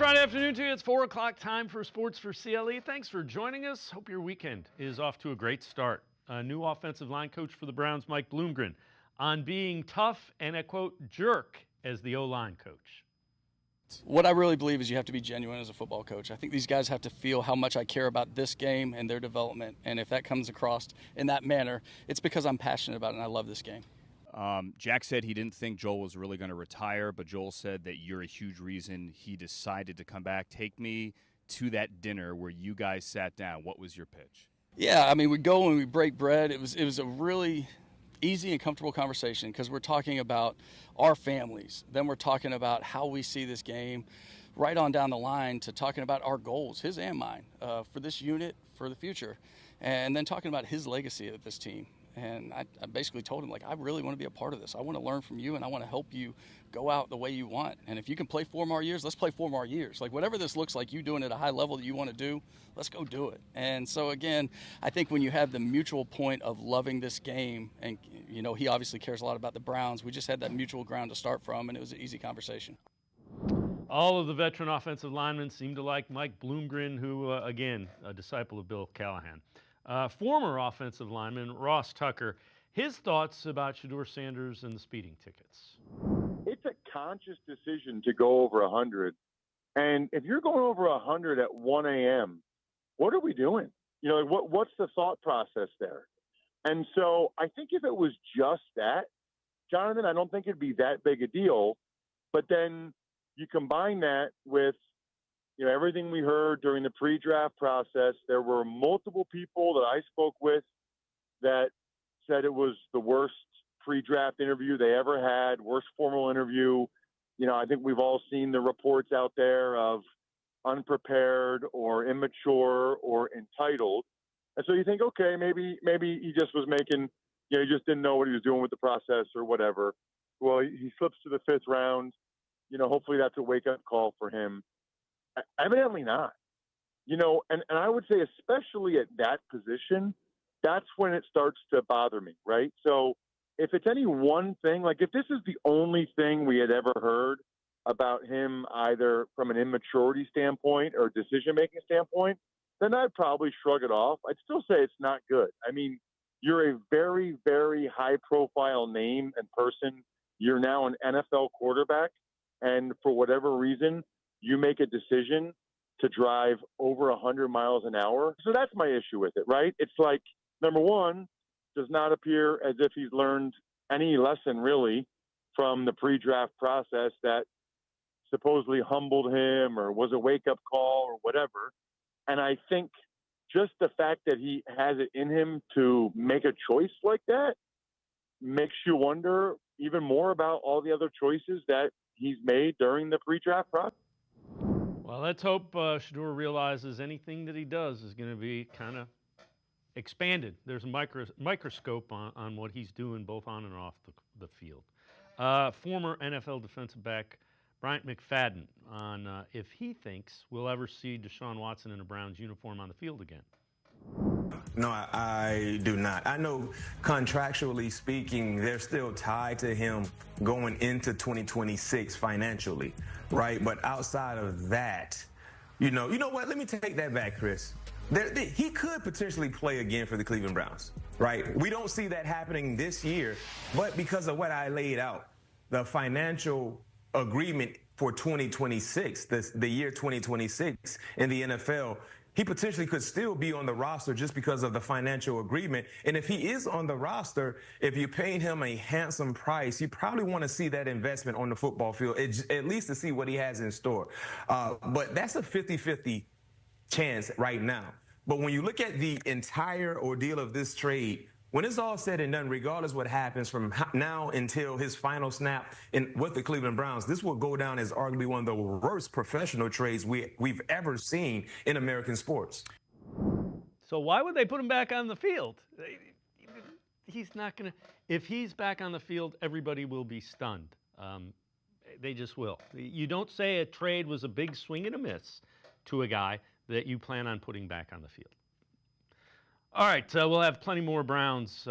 Friday afternoon to you. It's 4 o'clock time for Sports for CLE. Thanks for joining us. Hope your weekend is off to a great start. A new offensive line coach for the Browns, Mike Bloomgren, on being tough and a, quote, jerk as the O-line coach. What I really believe is you have to be genuine as a football coach. I think these guys have to feel how much I care about this game and their development. And if that comes across in that manner, it's because I'm passionate about it and I love this game. Jack said he didn't think Joel was really going to retire, but Joel said that you're a huge reason he decided to come back. Take me to that dinner where you guys sat down. What was your pitch? Yeah, I mean, we go and we break bread. It was a really easy and comfortable conversation because we're talking about our families. Then we're talking about how we see this game, right on down the line to talking about our goals, his and mine, for this unit, for the future, and then talking about his legacy of this team. And I basically told him, like, I really want to be a part of this. I want to learn from you, and I want to help you go out the way you want. And if you can play 4 more years, let's play 4 more years. Like, whatever this looks like you doing at a high level that you want to do, let's go do it. And so, again, I think when you have the mutual point of loving this game, and, you know, he obviously cares a lot about the Browns, we just had that mutual ground to start from, and it was an easy conversation. All of the veteran offensive linemen seem to like Mike Bloomgren, who, again, a disciple of Bill Callahan. Former offensive lineman Ross Tucker, his thoughts about Shadeur Sanders and the speeding tickets. It's a conscious decision to go over 100. And if you're going over 100 at 1 a.m., what are we doing? You know, what's the thought process there? And so I think if it was just that, Jonathan, I don't think it'd be that big a deal. But then you combine that with, you know, everything we heard during the pre-draft process. There were multiple people that I spoke with that said it was the worst pre-draft interview they ever had, worst formal interview. You know, I think we've all seen the reports out there of unprepared or immature or entitled. And so you think, okay, maybe he just was making, you know, he just didn't know what he was doing with the process or whatever. Well, he slips to the 5th round. You know, hopefully that's a wake-up call for him. Evidently not. You know, and I would say especially at that position, that's when it starts to bother me, right? So if it's any one thing, like if this is the only thing we had ever heard about him, either from an immaturity standpoint or decision-making standpoint, then I'd probably shrug it off. I'd still say it's not good. I mean, you're a very, very high-profile name and person. You're now an NFL quarterback, and for whatever reason, you make a decision to drive over 100 miles an hour. So that's my issue with it, right? It's like, number one, does not appear as if he's learned any lesson really from the pre-draft process that supposedly humbled him or was a wake-up call or whatever. And I think just the fact that he has it in him to make a choice like that makes you wonder even more about all the other choices that he's made during the pre-draft process. Well, let's hope Shadeur realizes anything that he does is going to be kind of expanded. There's a microscope on what he's doing both on and off the field. Former NFL defensive back Bryant McFadden on if he thinks we'll ever see Deshaun Watson in a Browns uniform on the field again. No, I do not. I know contractually speaking, they're still tied to him going into 2026 financially, right? But outside of that, you know what? Let me take that back, Chris. He could potentially play again for the Cleveland Browns, right? We don't see that happening this year, but because of what I laid out, the financial agreement for 2026, the year 2026 in the NFL, he potentially could still be on the roster just because of the financial agreement. And if he is on the roster, if you're paying him a handsome price, you probably want to see that investment on the football field, at least to see what he has in store. But that's a 50-50 chance right now. But when you look at the entire ordeal of this trade, when it's all said and done, regardless what happens from now until his final snap with the Cleveland Browns, this will go down as arguably one of the worst professional trades we've ever seen in American sports. So why would they put him back on the field? He's not going to. If he's back on the field, everybody will be stunned. They just will. You don't say a trade was a big swing and a miss to a guy that you plan on putting back on the field. All right, we'll have plenty more Browns.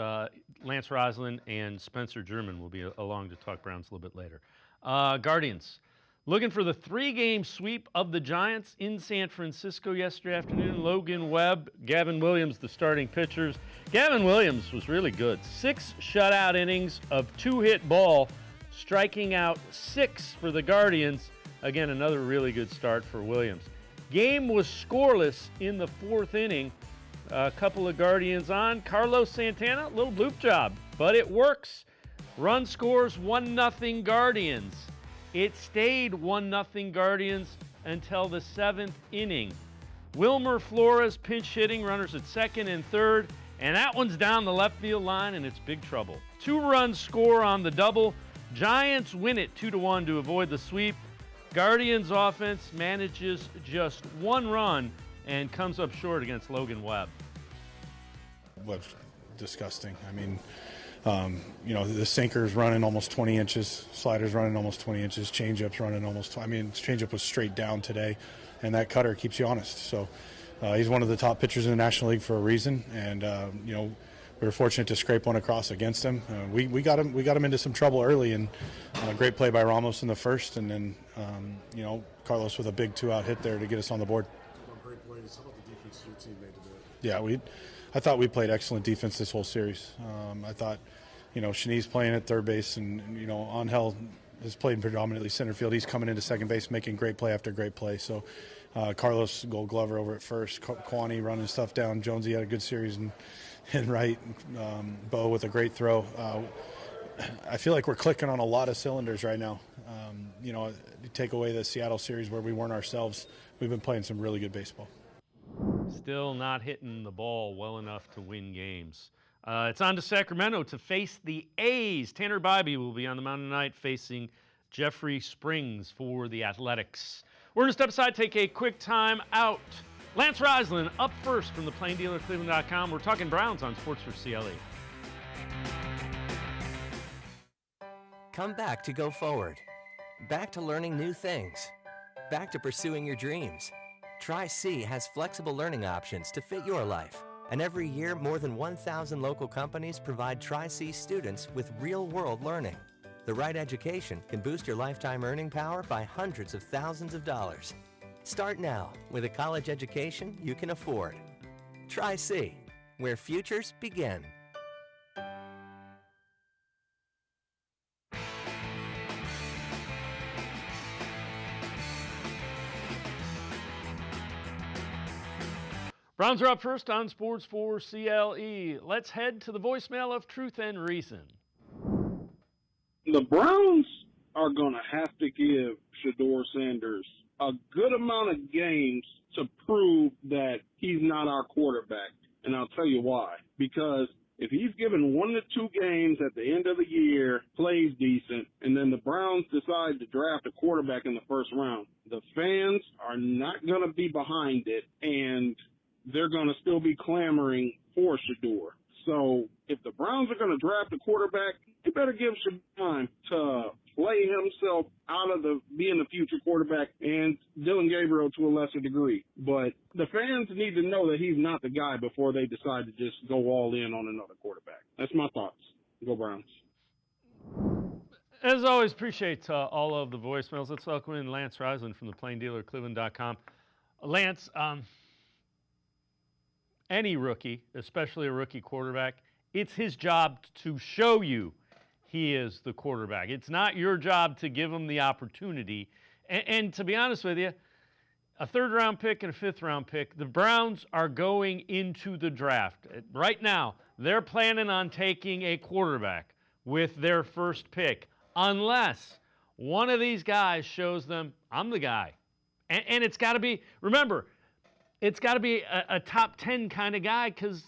Lance Roslin and Spencer German will be along to talk Browns a little bit later. Guardians Looking for the 3-game sweep of the Giants in San Francisco yesterday afternoon. Logan Webb, Gavin Williams, the starting pitchers. Gavin Williams was really good. 6 shutout innings of 2-hit ball, striking out 6 for the Guardians. Again, another really good start for Williams. Game was scoreless in the 4th inning. A couple of Guardians on. Carlos Santana, little bloop job, but it works. Run scores 1-0 Guardians. It stayed 1-0 Guardians until the 7th inning. Wilmer Flores pinch hitting, runners at second and third, and that one's down the left field line, and it's big trouble. 2-run score on the double. Giants win it 2-1 to avoid the sweep. Guardians offense manages just 1 run and comes up short against Logan Webb. Webb's disgusting. I mean, the sinker's running almost 20 inches, slider's running almost 20 inches, changeup's running almost, changeup was straight down today, and that cutter keeps you honest. So he's one of the top pitchers in the National League for a reason, and, we were fortunate to scrape one across against him. We got him into some trouble early, and great play by Ramos in the first, and then, Carlos with a big 2-out hit there to get us on the board. Great plays. How about the defense your team made today? Yeah, I thought we played excellent defense this whole series. I thought, Shani's playing at third base, and, Angel has played predominantly center field. He's coming into second base, making great play after great play. So Carlos, Gold Glover over at first, Kwani running stuff down. Jonesy had a good series in right. Bo with a great throw. I feel like we're clicking on a lot of cylinders right now. You take away the Seattle series where we weren't ourselves, we've been playing some really good baseball. Still not hitting the ball well enough to win games. It's on to Sacramento to face the A's. Tanner Bybee will be on the mound tonight facing Jeffrey Springs for the Athletics. We're going to step aside, take a quick time out. Lance Rislin up first from the Plain Dealer, cleveland.com. We're talking Browns on Sports4CLE. Come back to go forward. Back to learning new things. Back to pursuing your dreams. Tri-C has flexible learning options to fit your life. And every year, more than 1,000 local companies provide Tri-C students with real-world learning. The right education can boost your lifetime earning power by hundreds of thousands of dollars. Start now with a college education you can afford. Tri-C, where futures begin. Browns are up first on Sports4CLE. Let's head to the voicemail of Truth and Reason. The Browns are going to have to give Shadeur Sanders a good amount of games to prove that he's not our quarterback. And I'll tell you why. Because if he's given 1 to 2 games at the end of the year, plays decent, and then the Browns decide to draft a quarterback in the first round, the fans are not going to be behind it, and they're going to still be clamoring for Shadeur. So if the Browns are going to draft a quarterback, they better give Shadeur time to play himself out of being the future quarterback, and Dylan Gabriel to a lesser degree. But the fans need to know that he's not the guy before they decide to just go all in on another quarterback. That's my thoughts. Go Browns. As always, appreciate all of the voicemails. Let's welcome in Lance Rislin from the Plain Dealer, cleveland.com. Lance, any rookie, especially a rookie quarterback, it's his job to show you he is the quarterback. It's not your job to give him the opportunity. And to be honest with you, a 3rd-round pick and a 5th-round pick, the Browns are going into the draft. Right now, they're planning on taking a quarterback with their first pick, unless one of these guys shows them, I'm the guy. And it's got to be, remember, it's got to be a top 10 kind of guy, because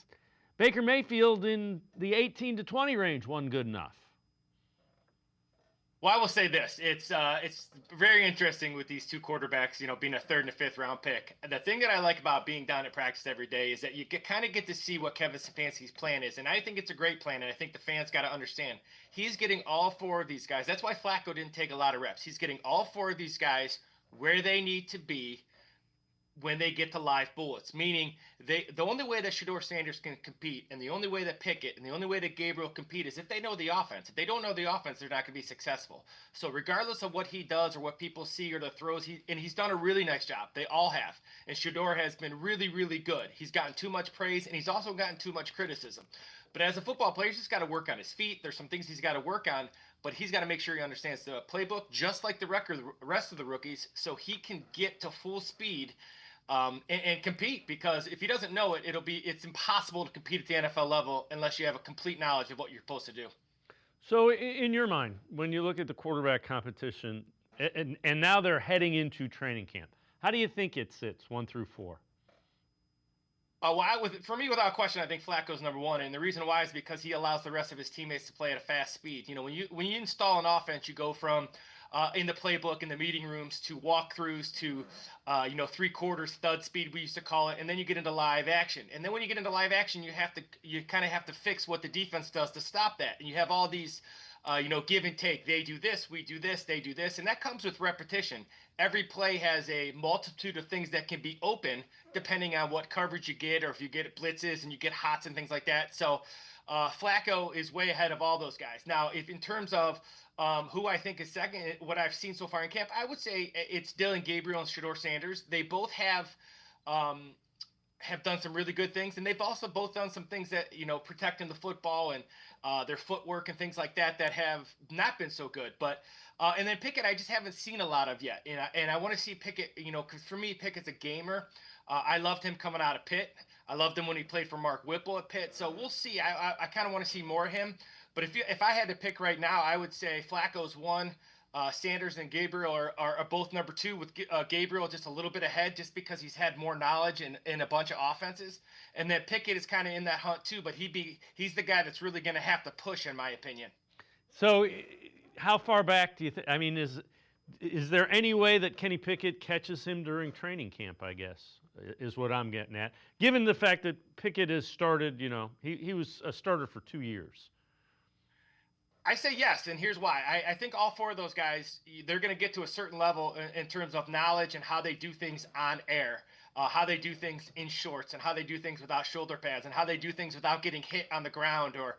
Baker Mayfield in the 18 to 20 range wasn't good enough. Well, I will say this. It's very interesting with these two quarterbacks, being a 3rd and a 5th round pick. The thing that I like about being down at practice every day is that you kind of get to see what Kevin Stefanski's plan is. And I think it's a great plan, and I think the fans got to understand. He's getting all 4 of these guys. That's why Flacco didn't take a lot of reps. He's getting all 4 of these guys where they need to be when they get to live bullets, meaning the only way that Shadeur Sanders can compete, and the only way that Pickett and the only way that Gabriel compete is if they know the offense. If they don't know the offense, they're not going to be successful. So regardless of what he does or what people see or the throws, he's done a really nice job. They all have. And Shadeur has been really, really good. He's gotten too much praise, and he's also gotten too much criticism. But as a football player, he's just got to work on his feet. There's some things he's got to work on, but he's got to make sure he understands the playbook, just like the rest of the rookies, so he can get to full speed and compete. Because if he doesn't know it, it's impossible to compete at the NFL level unless you have a complete knowledge of what you're supposed to do. So in your mind, when you look at the quarterback competition, and now they're heading into training camp, how do you think it sits 1 through 4? For me, without question, I think Flacco's number one, and the reason why is because he allows the rest of his teammates to play at a fast speed. You know, when you install an offense, you go from in the playbook, in the meeting rooms, to walkthroughs, to 3/4 stud speed, we used to call it, and then you get into live action. And then when you get into live action, you kind of have to fix what the defense does to stop that. And you have all these give and take. They do this, we do this, they do this, and that comes with repetition. Every play has a multitude of things that can be open depending on what coverage you get, or if you get blitzes and you get hots and things like that. So Flacco is way ahead of all those guys. Now, if in terms of who I think is second, what I've seen so far in camp, I would say it's Dylan Gabriel and Shadeur Sanders. They both have done some really good things, and they've also both done some things that, protecting the football and their footwork and things like that have not been so good. But and then Pickett, I just haven't seen a lot of yet, and I want to see Pickett. Because for me, Pickett's a gamer. I loved him coming out of Pitt. I loved him when he played for Mark Whipple at Pitt. So we'll see. I kind of want to see more of him. But if I had to pick right now, I would say Flacco's 1. Sanders and Gabriel are both number 2, with Gabriel just a little bit ahead just because he's had more knowledge in a bunch of offenses. And then Pickett is kind of in that hunt too, but he's the guy that's really going to have to push, in my opinion. So how far back do you think? I mean, is there any way that Kenny Pickett catches him during training camp, I guess, is what I'm getting at, given the fact that Pickett has started, he was a starter for 2 years. I say yes, and here's why. I think all 4 of those guys, they're going to get to a certain level in terms of knowledge and how they do things on air, how they do things in shorts, and how they do things without shoulder pads, and how they do things without getting hit on the ground, or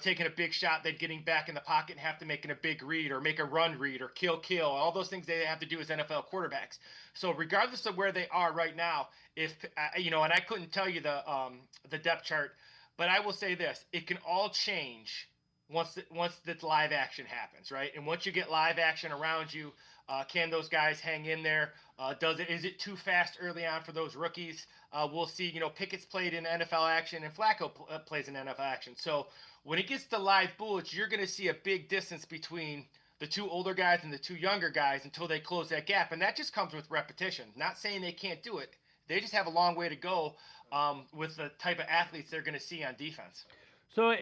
taking a big shot, then getting back in the pocket and have to make a big read, or make a run read, or kill, all those things they have to do as NFL quarterbacks. So regardless of where they are right now, if and I couldn't tell you the depth chart, but I will say this: it can all change once the live action happens, right? And once you get live action around you, can those guys hang in there? Is it too fast early on for those rookies? We'll see. Pickett's played in NFL action, and Flacco plays in NFL action. So when it gets to live bullets, you're going to see a big distance between the 2 older guys and the 2 younger guys until they close that gap, and that just comes with repetition. Not saying they can't do it; they just have a long way to go with the type of athletes they're going to see on defense. So.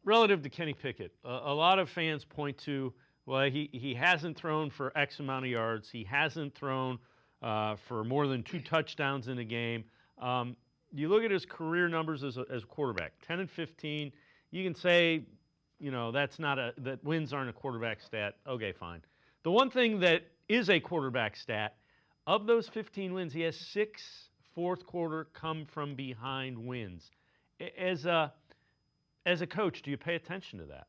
Relative to Kenny Pickett, a lot of fans point to, well, he hasn't thrown for X amount of yards. He hasn't thrown for more than 2 touchdowns in a game. You look at his career numbers as a quarterback, 10 and 15. You can say, that wins aren't a quarterback stat. Okay, fine. The one thing that is a quarterback stat, of those 15 wins, he has 6 fourth quarter come from behind wins. As a coach, do you pay attention to that?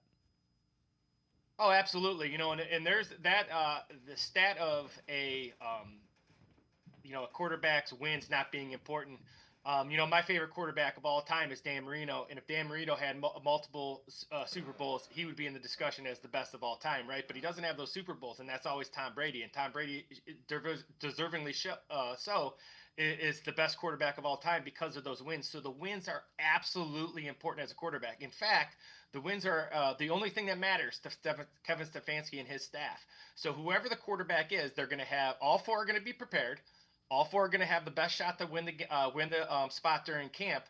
Oh, absolutely. And there's that the stat of a quarterback's wins not being important. My favorite quarterback of all time is Dan Marino, and if Dan Marino had multiple Super Bowls, he would be in the discussion as the best of all time, right? But he doesn't have those Super Bowls, and that's always Tom Brady. And Tom Brady, deservingly so, is the best quarterback of all time because of those wins. So the wins are absolutely important as a quarterback. In fact, the wins are the only thing that matters to Kevin Stefanski and his staff. So whoever the quarterback is, they're going to have all 4 are going to be prepared. All 4 are going to have the best shot to win the spot during camp.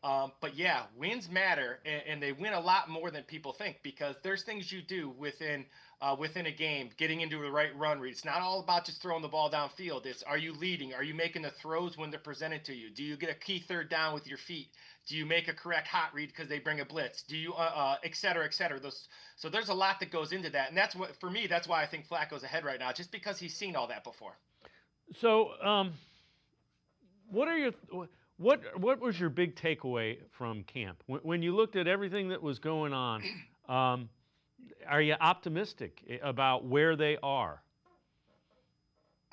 But yeah, wins matter, and they win a lot more than people think, because there's things you do within a game, getting into the right run read. It's not all about just throwing the ball downfield. It's, are you leading? Are you making the throws when they're presented to you? Do you get a key third down with your feet? Do you make a correct hot read because they bring a blitz? Do you, et cetera, et cetera. So there's a lot that goes into that, and that's for me. That's why I think Flacco's ahead right now, just because he's seen all that before. So What are your what was your big takeaway from camp when you looked at everything that was going on? Are you optimistic about where they are?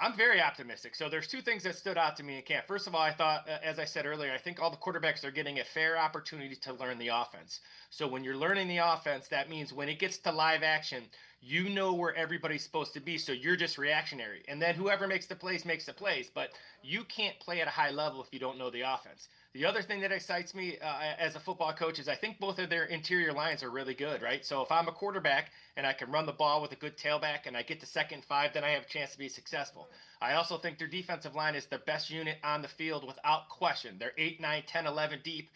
I'm very optimistic. So there's two things that stood out to me in camp. First of all, I thought, as I said earlier, I think all the quarterbacks are getting a fair opportunity to learn the offense. So when you're learning the offense, that means when it gets to live action, you know where everybody's supposed to be. So you're just reactionary. And then whoever makes the plays makes the plays. But you can't play at a high level if you don't know the offense. The other thing that excites me as a football coach is I think both of their interior lines are really good, right? So if I'm a quarterback and I can run the ball with a good tailback and I get to 2nd and 5, then I have a chance to be successful. I also think their defensive line is the best unit on the field without question. They're 8, 9, 10, 11 deep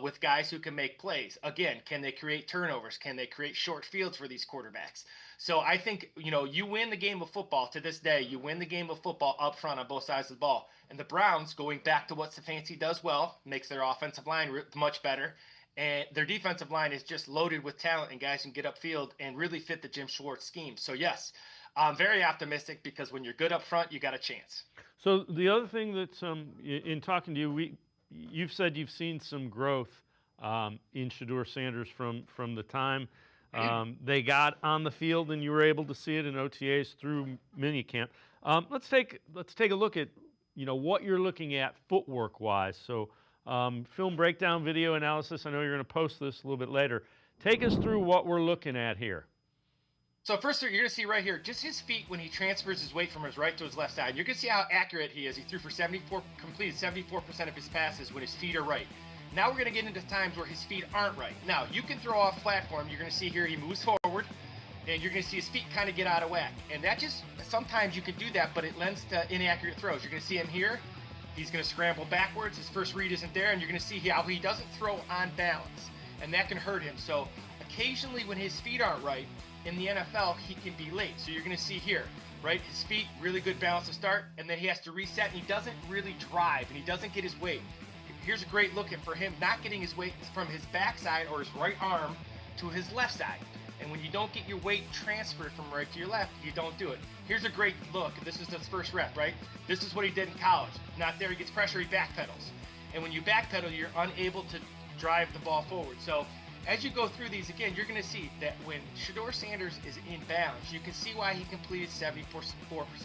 with guys who can make plays. Again, can they create turnovers? Can they create short fields for these quarterbacks? So I think, you win the game of football to this day. You win the game of football up front on both sides of the ball. And the Browns, going back to what Stefanski does well, makes their offensive line much better. And their defensive line is just loaded with talent and guys who can get upfield and really fit the Jim Schwartz scheme. So, yes, I'm very optimistic because when you're good up front, you got a chance. So the other thing that's in talking to you, you've said you've seen some growth in Shadeur Sanders from the time they got on the field, and you were able to see it in OTAs through minicamp. Let's take a look at what you're looking at footwork wise. So film breakdown, video analysis. I know you're going to post this a little bit later. Take us through what we're looking at here. So first, you're going to see right here, just his feet when he transfers his weight from his right to his left side. You're going to see how accurate he is. He threw for completed 74% of his passes when his feet are right. Now we're going to get into times where his feet aren't right. Now, you can throw off platform. You're going to see here he moves forward, and you're going to see his feet kind of get out of whack. And that just, sometimes you can do that, but it lends to inaccurate throws. You're going to see him here. He's going to scramble backwards. His first read isn't there, and you're going to see how he doesn't throw on balance, and that can hurt him. So occasionally when his feet aren't right, in the NFL, he can be late. So you're going to see here, right? His feet, really good balance to start, and then he has to reset, and he doesn't really drive, and he doesn't get his weight. Here's a great look at for him not getting his weight from his backside or his right arm to his left side. And when you don't get your weight transferred from right to your left, you don't do it. Here's a great look. This is his first rep, right? This is what he did in college. Not there, he gets pressure, he backpedals. And when you backpedal, you're unable to drive the ball forward. So as you go through these, again, you're going to see that when Shadeur Sanders is in bounds, you can see why he completed 74%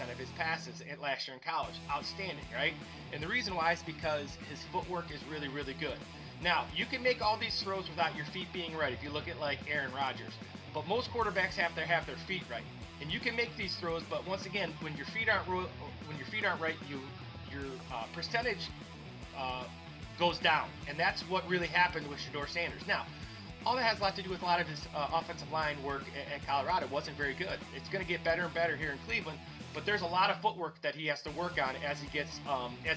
of his passes last year in college. Outstanding, right? And the reason why is because his footwork is really, really good. Now, you can make all these throws without your feet being right if you look at like Aaron Rodgers. But most quarterbacks have to have their feet right. And you can make these throws, but once again, when your feet aren't right, your percentage goes down. And that's what really happened with Shadeur Sanders. Now, all that has a lot to do with a lot of his offensive line work at Colorado. It wasn't very good. It's going to get better and better here in Cleveland, but there's a lot of footwork that he has to work on as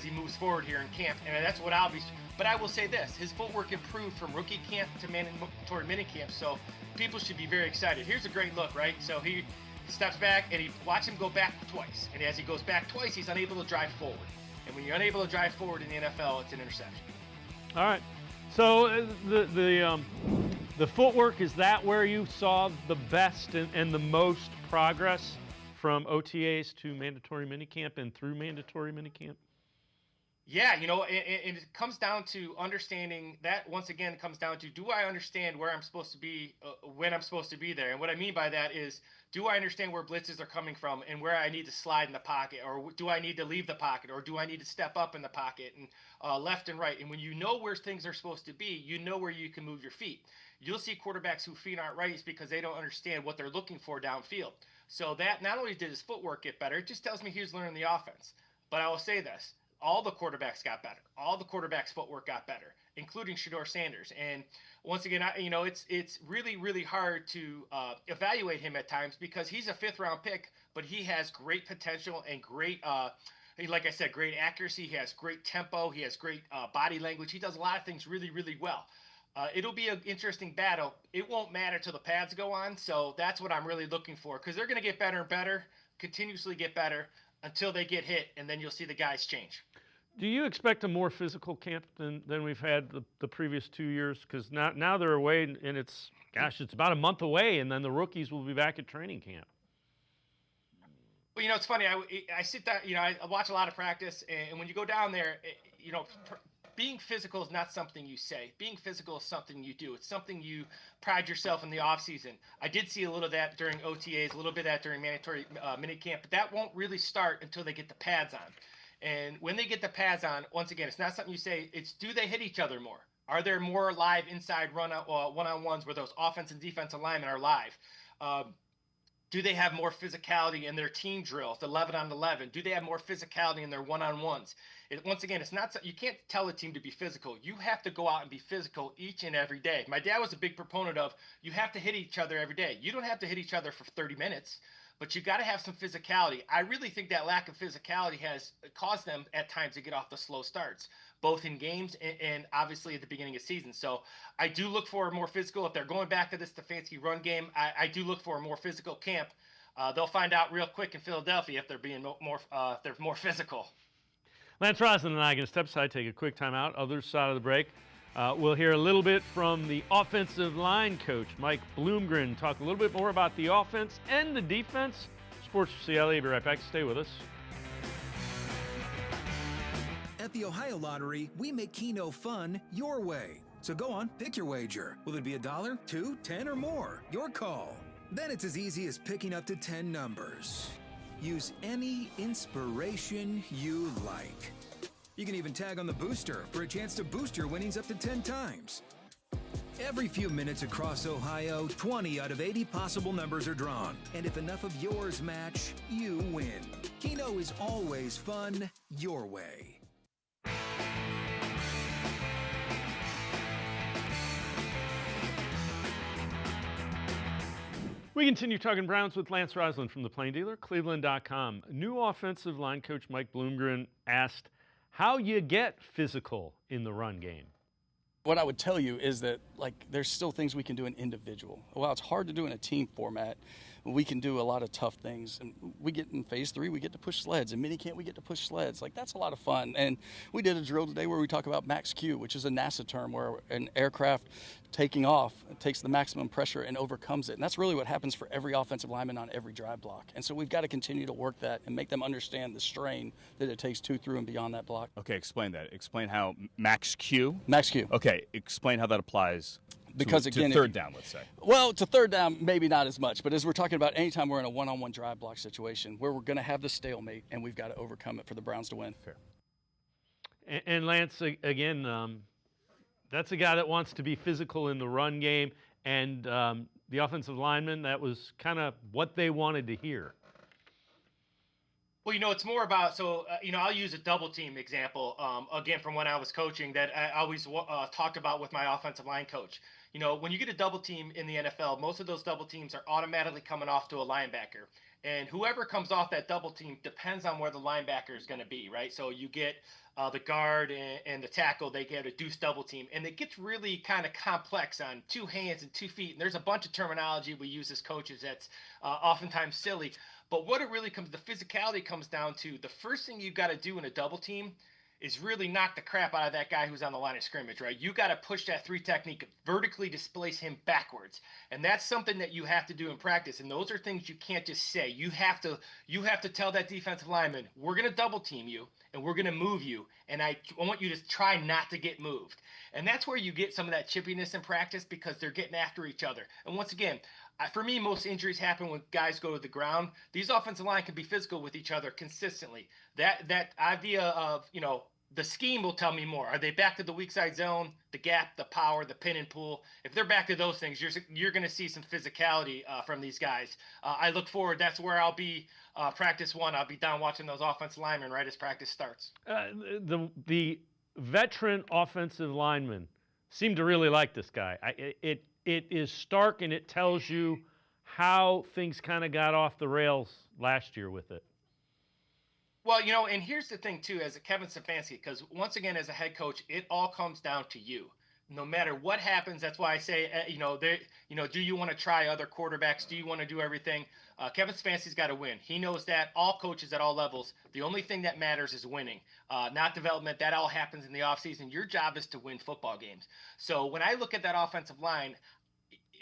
he moves forward here in camp, and that's what I'll be. But I will say this: his footwork improved from rookie camp to mandatory minicamp, so people should be very excited. Here's a great look, right? So he steps back, and watch him go back twice, and as he goes back twice, he's unable to drive forward. And when you're unable to drive forward in the NFL, it's an interception. All right. So the footwork, is that where you saw the best and the most progress from OTAs to mandatory minicamp and through mandatory minicamp? Yeah, and it comes down to understanding that. Once again, it comes down to, do I understand where I'm supposed to be when I'm supposed to be there? And what I mean by that is, do I understand where blitzes are coming from and where I need to slide in the pocket, or do I need to leave the pocket, or do I need to step up in the pocket and left and right? And when you know where things are supposed to be, you know where you can move your feet. You'll see quarterbacks whose feet aren't right is because they don't understand what they're looking for downfield. So that not only did his footwork get better, it just tells me he was learning the offense. But I will say this: all the quarterbacks got better. All the quarterbacks' footwork got better, including Shadeur Sanders. And once again, it's really, really hard to evaluate him at times because he's a 5th-round pick, but he has great potential and great, like I said, great accuracy. He has great tempo. He has great body language. He does a lot of things really, really well. It'll be an interesting battle. It won't matter till the pads go on, so that's what I'm really looking for, because they're going to get better and better, continuously get better until they get hit, and then you'll see the guys change. Do you expect a more physical camp than we've had the previous 2 years? Because now they're away, and it's about a month away, and then the rookies will be back at training camp. Well, it's funny. I sit down, I watch a lot of practice, and when you go down there, being physical is not something you say. Being physical is something you do. It's something you pride yourself in the off season. I did see a little of that during OTAs, a little bit of that during mandatory minicamp, but that won't really start until they get the pads on. And when they get the pads on, once again, it's not something you say. It's, do they hit each other more? Are there more live inside one-on-ones where those offense and defensive linemen are live? Do they have more physicality in their team drills, 11 on 11? Do they have more physicality in their one-on-ones? Once again, it's not, you can't tell a team to be physical. You have to go out and be physical each and every day. My dad was a big proponent of, you have to hit each other every day. You don't have to hit each other for 30 minutes, but you got to have some physicality. I really think that lack of physicality has caused them at times to get off the slow starts, both in games and obviously at the beginning of season. So I do look for a more physical. If they're going back to this Stefanski run game, I do look for a more physical camp. They'll find out real quick in Philadelphia if they're being if they're more physical. Lance Roslin and I are going to step aside, take a quick timeout. Other side of the break, we'll hear a little bit from the offensive line coach, Mike Bloomgren, talk a little bit more about the offense and the defense. Sports4CLE, be right back. Stay with us. At the Ohio Lottery, we make Keno fun your way. So go on, pick your wager. Will it be $1, $2, $10, or more? Your call. Then it's as easy as picking up to 10 numbers. Use any inspiration you like. You can even tag on the booster for a chance to boost your winnings up to 10 times. Every few minutes across Ohio, 20 out of 80 possible numbers are drawn. And if enough of yours match, you win. Keno is always fun your way. We continue talking Browns with Lance Roslin from the Plain Dealer, cleveland.com. New offensive line coach Mike Bloomgren asked how you get physical in the run game. What I would tell you is that, there's still things we can do in individual. While it's hard to do in a team format, we can do a lot of tough things. And we get in phase 3, we get to push sleds. In minicamp, we get to push sleds. That's a lot of fun. And we did a drill today where we talk about max Q, which is a NASA term where an aircraft taking off takes the maximum pressure and overcomes it. And that's really what happens for every offensive lineman on every drive block. And so we've got to continue to work that and make them understand the strain that it takes to, through, and beyond that block. Okay, explain that. Explain how max Q. Max Q. Okay, explain how that applies. Because to third down, let's say. Well, to third down, maybe not as much. But as we're talking about, anytime we're in a one-on-one drive block situation where we're going to have the stalemate and we've got to overcome it for the Browns to win. Fair. And Lance, again, that's a guy that wants to be physical in the run game. And the offensive lineman, that was kind of what they wanted to hear. Well, it's more about, I'll use a double team example, again, from when I was coaching that I always talked about with my offensive line coach. When you get a double team in the NFL, most of those double teams are automatically coming off to a linebacker. And whoever comes off that double team depends on where the linebacker is going to be, right? So you get the guard and the tackle, they get a deuce double team. And it gets really kind of complex on 2 hands and 2 feet. And there's a bunch of terminology we use as coaches that's oftentimes silly. But what it really the physicality comes down to, the first thing you got to do in a double team is really knock the crap out of that guy who's on the line of scrimmage, right? You got to push that 3 technique, vertically displace him backwards. And that's something that you have to do in practice. And those are things you can't just say. You have to tell that defensive lineman, we're going to double team you and we're going to move you. And I want you to try not to get moved. And that's where you get some of that chippiness in practice because they're getting after each other. And once again, for me, most injuries happen when guys go to the ground. These offensive line can be physical with each other consistently. That idea of, the scheme will tell me more. Are they back to the weak side zone, the gap, the power, the pin and pull? If they're back to those things, you're going to see some physicality from these guys. I look forward. That's where I'll be practice 1. I'll be down watching those offensive linemen right as practice starts. The veteran offensive linemen seem to really like this guy. It is stark, and it tells you how things kind of got off the rails last year with it. Well, and here's the thing, too, as a Kevin Stefanski, because once again, as a head coach, it all comes down to you. No matter what happens, that's why I say, do you want to try other quarterbacks? Do you want to do everything? Kevin Stefanski's got to win. He knows that. All coaches at all levels, the only thing that matters is winning, not development. That all happens in the offseason. Your job is to win football games. So when I look at that offensive line,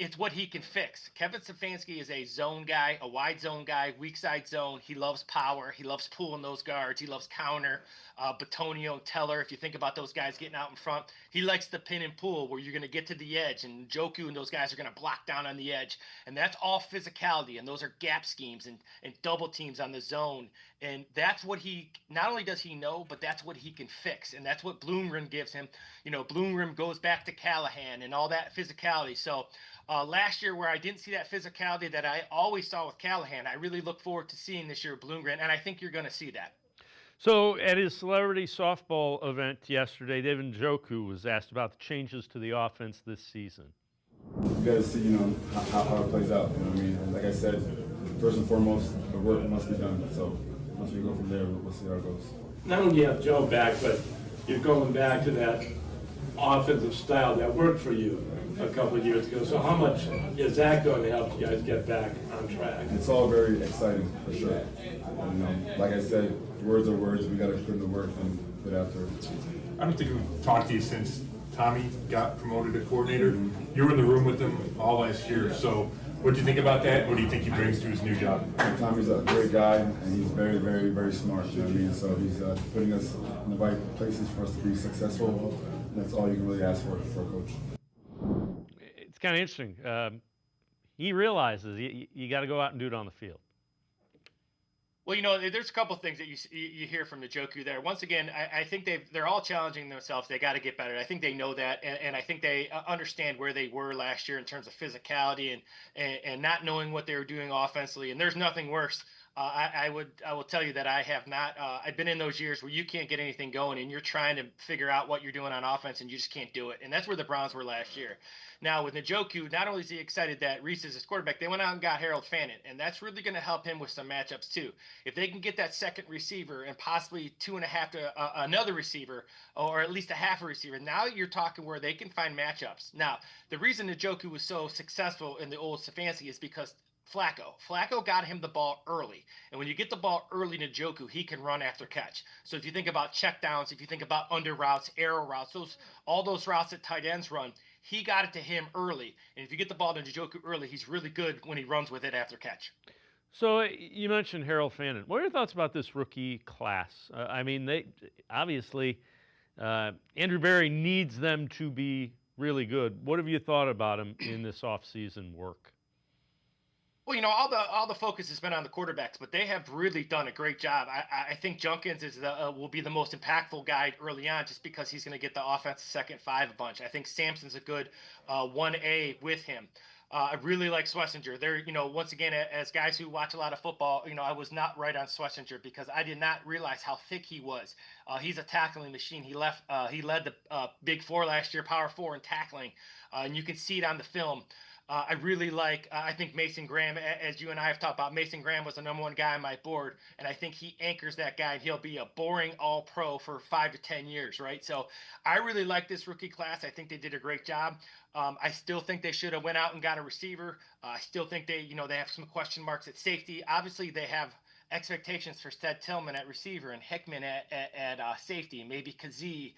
it's what he can fix. Kevin Stefanski is a zone guy, a wide zone guy, weak side zone. He loves power. He loves pulling those guards. He loves counter. Batonio, Teller, if you think about those guys getting out in front, he likes the pin and pull where you're going to get to the edge, and Njoku and those guys are going to block down on the edge. And that's all physicality, and those are gap schemes and double teams on the zone. And that's what he, not only does he know, but that's what he can fix. And that's what Bloomgren gives him. Bloomgren goes back to Callahan and all that physicality. So last year, where I didn't see that physicality that I always saw with Callahan, I really look forward to seeing this year with Bloomgren, and I think you're going to see that. So at his celebrity softball event yesterday, David Njoku was asked about the changes to the offense this season. You got to see, how it plays out. What I mean? Like I said, first and foremost, the work must be done. So once we go from there, we'll see how it goes. Not only do you have Joe back, but you're going back to that offensive style that worked for you a couple of years ago. So how much is that going to help you guys get back on track? It's all very exciting, for sure. And, like I said, words are words. We got to put in the work and get after it. I don't think we've talked to you since Tommy got promoted to coordinator. You were in the room with him all last year. So what do you think about that? What do you think he brings to his new job? Tommy's a great guy, and he's very, very, very smart. You know what I mean? So he's putting us in the right places for us to be successful. That's all you can really ask for a coach. It's kind of interesting. He realizes you got to go out and do it on the field. Well, there's a couple of things that you hear from Njoku there. Once again, I think they're all challenging themselves. They got to get better. I think they know that, and I think they understand where they were last year in terms of physicality and not knowing what they were doing offensively. And there's nothing worse. I will tell you that I have not. I've been in those years where you can't get anything going, and you're trying to figure out what you're doing on offense, and you just can't do it. And that's where the Browns were last year. Now with Njoku, not only is he excited that Reese is his quarterback, they went out and got Harold Fannin, and that's really going to help him with some matchups too. If they can get that second receiver and possibly 2.5 to another receiver, or at least a half a receiver, now you're talking where they can find matchups. Now the reason Njoku was so successful in the old Stefanski is because Flacco got him the ball early. And when you get the ball early to Njoku, he can run after catch. So if you think about checkdowns, if you think about under routes, arrow routes, all those routes that tight ends run, he got it to him early. And if you get the ball to Njoku early, he's really good when he runs with it after catch. So you mentioned Harold Fannin. What are your thoughts about this rookie class? I mean, they obviously Andrew Berry needs them to be really good. What have you thought about him in this offseason work? Well, all the focus has been on the quarterbacks, but they have really done a great job. I think Junkins will be the most impactful guy early on, just because he's going to get the offensive second five a bunch. I think Sampson's a good 1A with him. I really like Schlesinger. They're, once again, as guys who watch a lot of football, I was not right on Schlesinger because I did not realize how thick he was. He's a tackling machine. He led the Big Four last year, Power Four in tackling, and you can see it on the film. I really like, I think Mason Graham, as you and I have talked about, Mason Graham was the #1 guy on my board, and I think he anchors that guy, and he'll be a boring all-pro for 5 to 10 years, right? So I really like this rookie class. I think they did a great job. I still think they should have went out and got a receiver. I still think they have some question marks at safety. Obviously, they have expectations for Sted Tillman at receiver and Hickman at safety, maybe Kazee.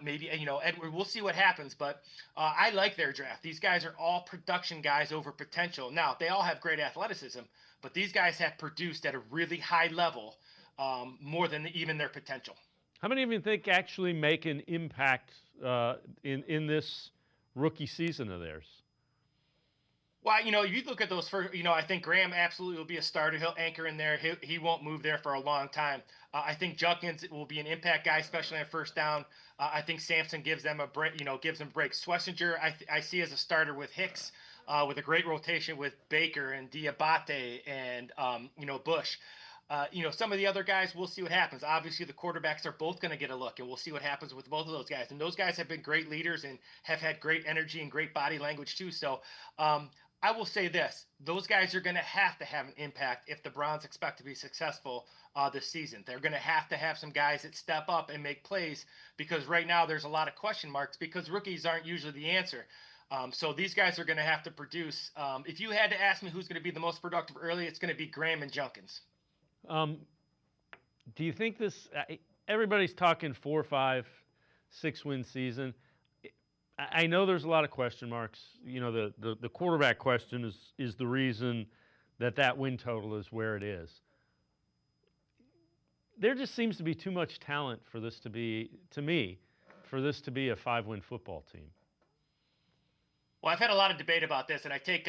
Maybe, Edward, we'll see what happens, but I like their draft. These guys are all production guys over potential. Now, they all have great athleticism, but these guys have produced at a really high level, more than even their potential. How many of you think actually make an impact in this rookie season of theirs? Well, if you look at those first, I think Graham absolutely will be a starter. He'll anchor in there. He won't move there for a long time. I think Junkins will be an impact guy, especially on first down. I think Sampson gives them a break, gives them breaks. Schlesinger, I see as a starter with Hicks, with a great rotation with Baker and Diabate and, Bush. Some of the other guys, we'll see what happens. Obviously, the quarterbacks are both going to get a look, and we'll see what happens with both of those guys. And those guys have been great leaders and have had great energy and great body language too. So I will say this. Those guys are going to have an impact if the Browns expect to be successful this season. They're going to have some guys that step up and make plays, because right now there's a lot of question marks because rookies aren't usually the answer. So these guys are going to have to produce. If you had to ask me who's going to be the most productive early, it's going to be Graham and Junkins. Do you think this? Everybody's talking 4, 5, 6 win season. I know there's a lot of question marks. You know, the quarterback question is the reason that win total is where it is. There just seems to be too much talent for this to be, to me, for this to be a 5-win football team. Well, I've had a lot of debate about this, and I take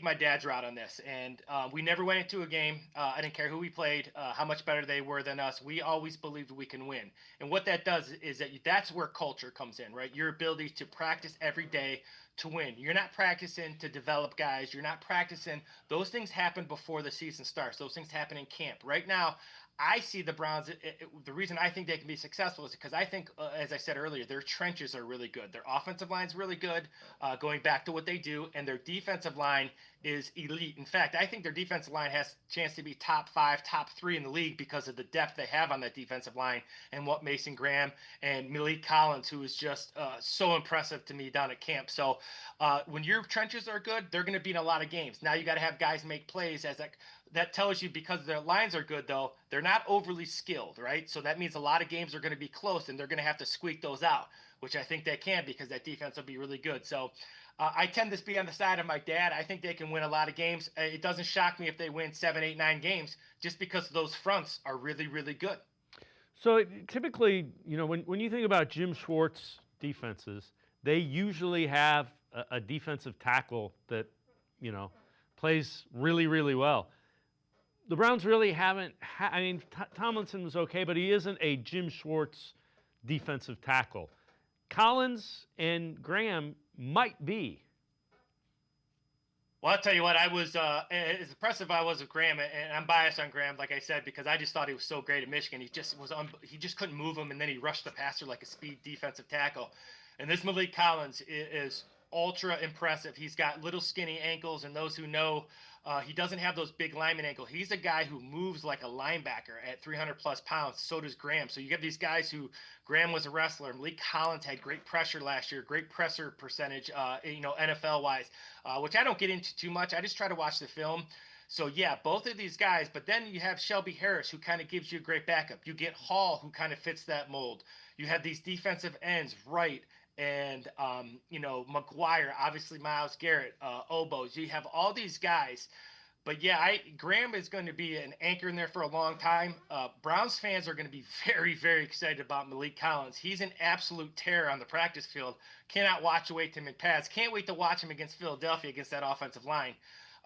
my dad's route on this. And we never went into a game. I didn't care who we played, how much better they were than us. We always believed we can win. And what that does is that's where culture comes in, right? Your ability to practice every day to win. You're not practicing to develop guys. You're not practicing. Those things happen before the season starts. Those things happen in camp. Right now, I see the Browns, the reason I think they can be successful is because I think, as I said earlier, their trenches are really good. Their offensive line's really good, going back to what they do, and their defensive line is elite. In fact, I think their defensive line has a chance to be top 5, top 3 in the league because of the depth they have on that defensive line and what Mason Graham and Malik Collins, who is just so impressive to me down at camp. So when your trenches are good, they're going to be in a lot of games. Now you got to have guys make plays as that tells you, because their lines are good, though, they're not overly skilled, right? So that means a lot of games are going to be close, and they're going to have to squeak those out, which I think they can because that defense will be really good. So I tend to be on the side of my dad. I think they can win a lot of games. It doesn't shock me if they win 7, 8, 9 games just because those fronts are really, really good. So typically, you know, when you think about Jim Schwartz defenses, they usually have a defensive tackle that, you know, plays really, really well. The Browns really haven't. I mean, Tomlinson was okay, but he isn't a Jim Schwartz defensive tackle. Collins and Graham might be. Well, I'll tell you what, I was as impressive I was with Graham, and I'm biased on Graham, like I said, because I just thought he was so great at Michigan. He just couldn't move him, and then he rushed the passer like a speed defensive tackle. And this Malik Collins is ultra impressive. He's got little skinny ankles, and those who know, he doesn't have those big lineman ankles. He's a guy who moves like a linebacker at 300 plus pounds. So does Graham. So you get these guys who, Graham was a wrestler. Malik Collins had great pressure last year, great pressure percentage, NFL wise, which I don't get into too much. I just try to watch the film. So yeah, both of these guys, but then you have Shelby Harris, who kind of gives you a great backup. You get Hall, who kind of fits that mold. You have these defensive ends, Wright, and McGuire, obviously Myles Garrett, Obos. You have all these guys, but yeah, Graham is going to be an anchor in there for a long time. Browns fans are going to be very, very excited about Malik Collins. He's an absolute terror on the practice field. Cannot wait him in pads. Can't wait to watch him against Philadelphia against that offensive line.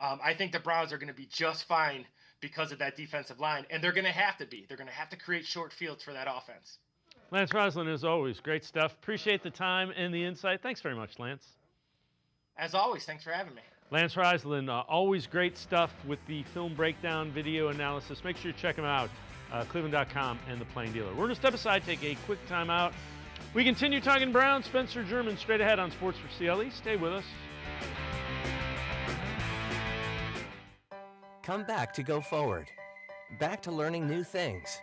I think the Browns are going to be just fine because of that defensive line, and they're going to have to be. They're going to have to create short fields for that offense. Lance Roslin, as always, great stuff. Appreciate the time and the insight. Thanks very much, Lance. As always, thanks for having me. Lance Roslin, always great stuff with the film breakdown, video analysis. Make sure you check him out, cleveland.com and The Plain Dealer. We're going to step aside, take a quick time out. We continue talking Browns. Spencer German straight ahead on Sports4CLE. Stay with us. Come back to go forward. Back to learning new things.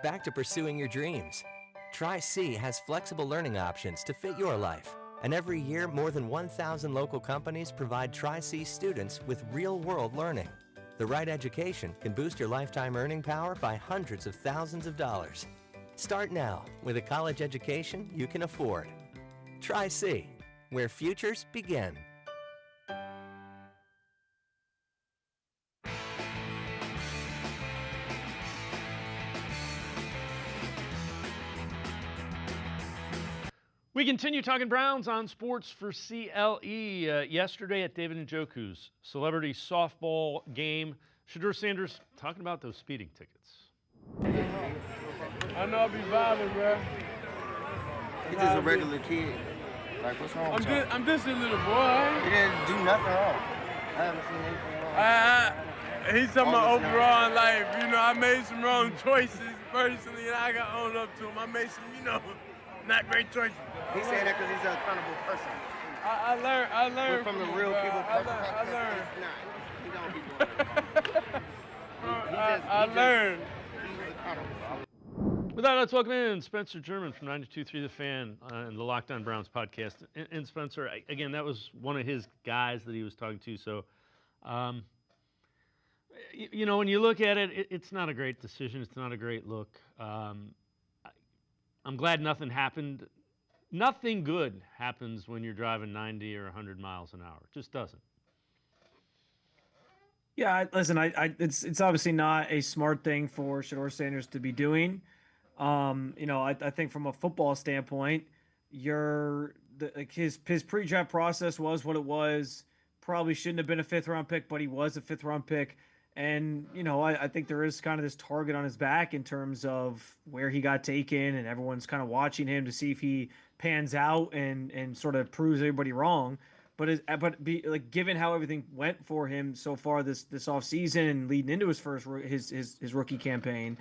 Back to pursuing your dreams. Tri-C has flexible learning options to fit your life. And every year, more than 1,000 local companies provide Tri-C students with real-world learning. The right education can boost your lifetime earning power by hundreds of thousands of dollars. Start now with a college education you can afford. Tri-C, where futures begin. We continue talking Browns on Sports4CLE. Yesterday at David Njoku's celebrity softball game, Shadeur Sanders talking about those speeding tickets. I know I'll be violent, bro. He's just a regular kid. Like, what's wrong with you? I'm just a little boy. He didn't do nothing wrong. I haven't seen anything wrong. He's talking about overall in life. You know, I made some wrong choices personally, and I got owned up to him. I made some, not great choices. He said that because he's an accountable person. I learned We're from the real people. I learned. He don't be doing that. I learned. With that, let's welcome in Spencer German from 92.3 The Fan and the Locked On Browns podcast. And Spencer, again, that was one of his guys that he was talking to. So, when you look at it, it's not a great decision. It's not a great look. I'm glad nothing happened nothing good happens when you're driving 90 or 100 miles an hour. It just doesn't. Yeah, listen, it's obviously not a smart thing for Shadeur Sanders to be doing. I think from a football standpoint, his pre-draft process was what it was. Probably shouldn't have been a 5th-round pick, but he was a 5th-round pick. And, I think there is kind of this target on his back in terms of where he got taken, and everyone's kind of watching him to see if he pans out and sort of proves everybody wrong. Given how everything went for him so far this offseason and leading into his his rookie campaign,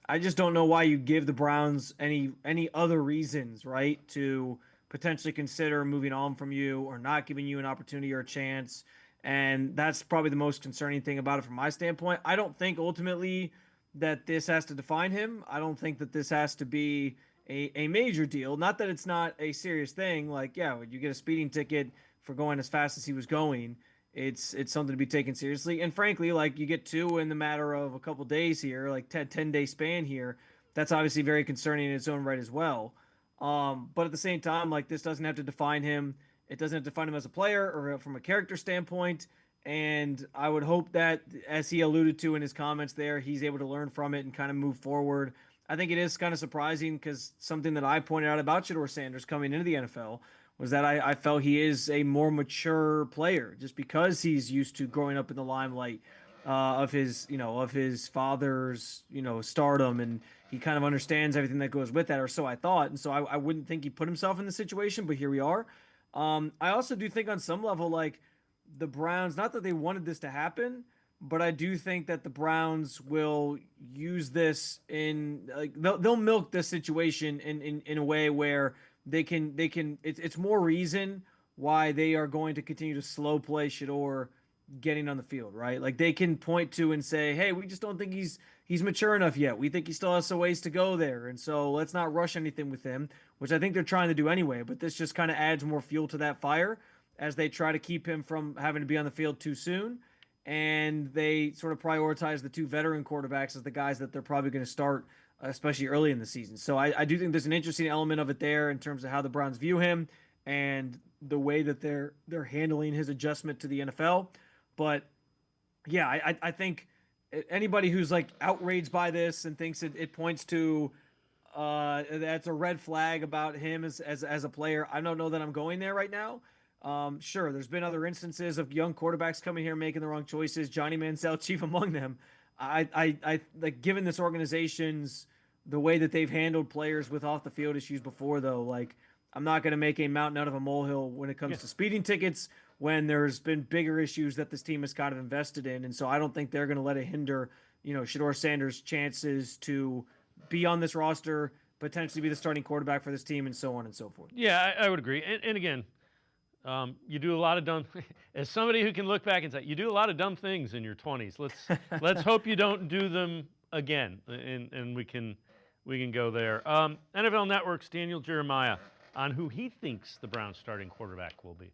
I just don't know why you give the Browns any other reasons, right, to potentially consider moving on from you or not giving you an opportunity or a chance. And that's probably the most concerning thing about it from my standpoint. I don't think ultimately that this has to define him. I don't think that this has to be a major deal. Not that it's not a serious thing. Like, yeah, when you get a speeding ticket for going as fast as he was going, it's something to be taken seriously. And frankly, like, you get 2 in the matter of a couple days here, like 10-day span here. That's obviously very concerning in its own right as well. But at the same time, like, this doesn't have to define him. It doesn't have to define him as a player or from a character standpoint. And I would hope that, as he alluded to in his comments there, he's able to learn from it and kind of move forward. I think it is kind of surprising because something that I pointed out about Shadeur Sanders coming into the NFL was that I felt he is a more mature player just because he's used to growing up in the limelight of his father's, stardom, and he kind of understands everything that goes with that, or so I thought. And so I wouldn't think he put himself in the situation, but here we are. I also do think on some level, like, the Browns, not that they wanted this to happen, but I do think that the Browns will use this they'll milk this situation in a way where they can it's more reason why they are going to continue to slow play Shadeur getting on the field, right? Like, they can point to and say, hey, we just don't think he's mature enough yet. We think he still has some ways to go there. And so let's not rush anything with him, which I think they're trying to do anyway. But this just kind of adds more fuel to that fire as they try to keep him from having to be on the field too soon. And they sort of prioritize the 2 veteran quarterbacks as the guys that they're probably going to start, especially early in the season. So I do think there's an interesting element of it there in terms of how the Browns view him and the way that they're handling his adjustment to the NFL. But yeah, I think anybody who's like outraged by this and thinks it points to that's a red flag about him as a player, I don't know that I'm going there right now. Sure, there's been other instances of young quarterbacks coming here making the wrong choices, Johnny Manziel chief among them. I like, given this organization's the way that they've handled players with off the field issues before, though, like, I'm not going to make a mountain out of a molehill when it comes to speeding tickets, when there's been bigger issues that this team has kind of invested in. And so I don't think they're going to let it hinder, Shadeur Sanders' chances to be on this roster, potentially be the starting quarterback for this team, and so on and so forth. Yeah, I would agree. And again, you do a lot of dumb, as somebody who can look back and say, you do a lot of dumb things in your 20s. Let's hope you don't do them again. And we can go there. NFL Network's Daniel Jeremiah on who he thinks the Browns starting quarterback will be.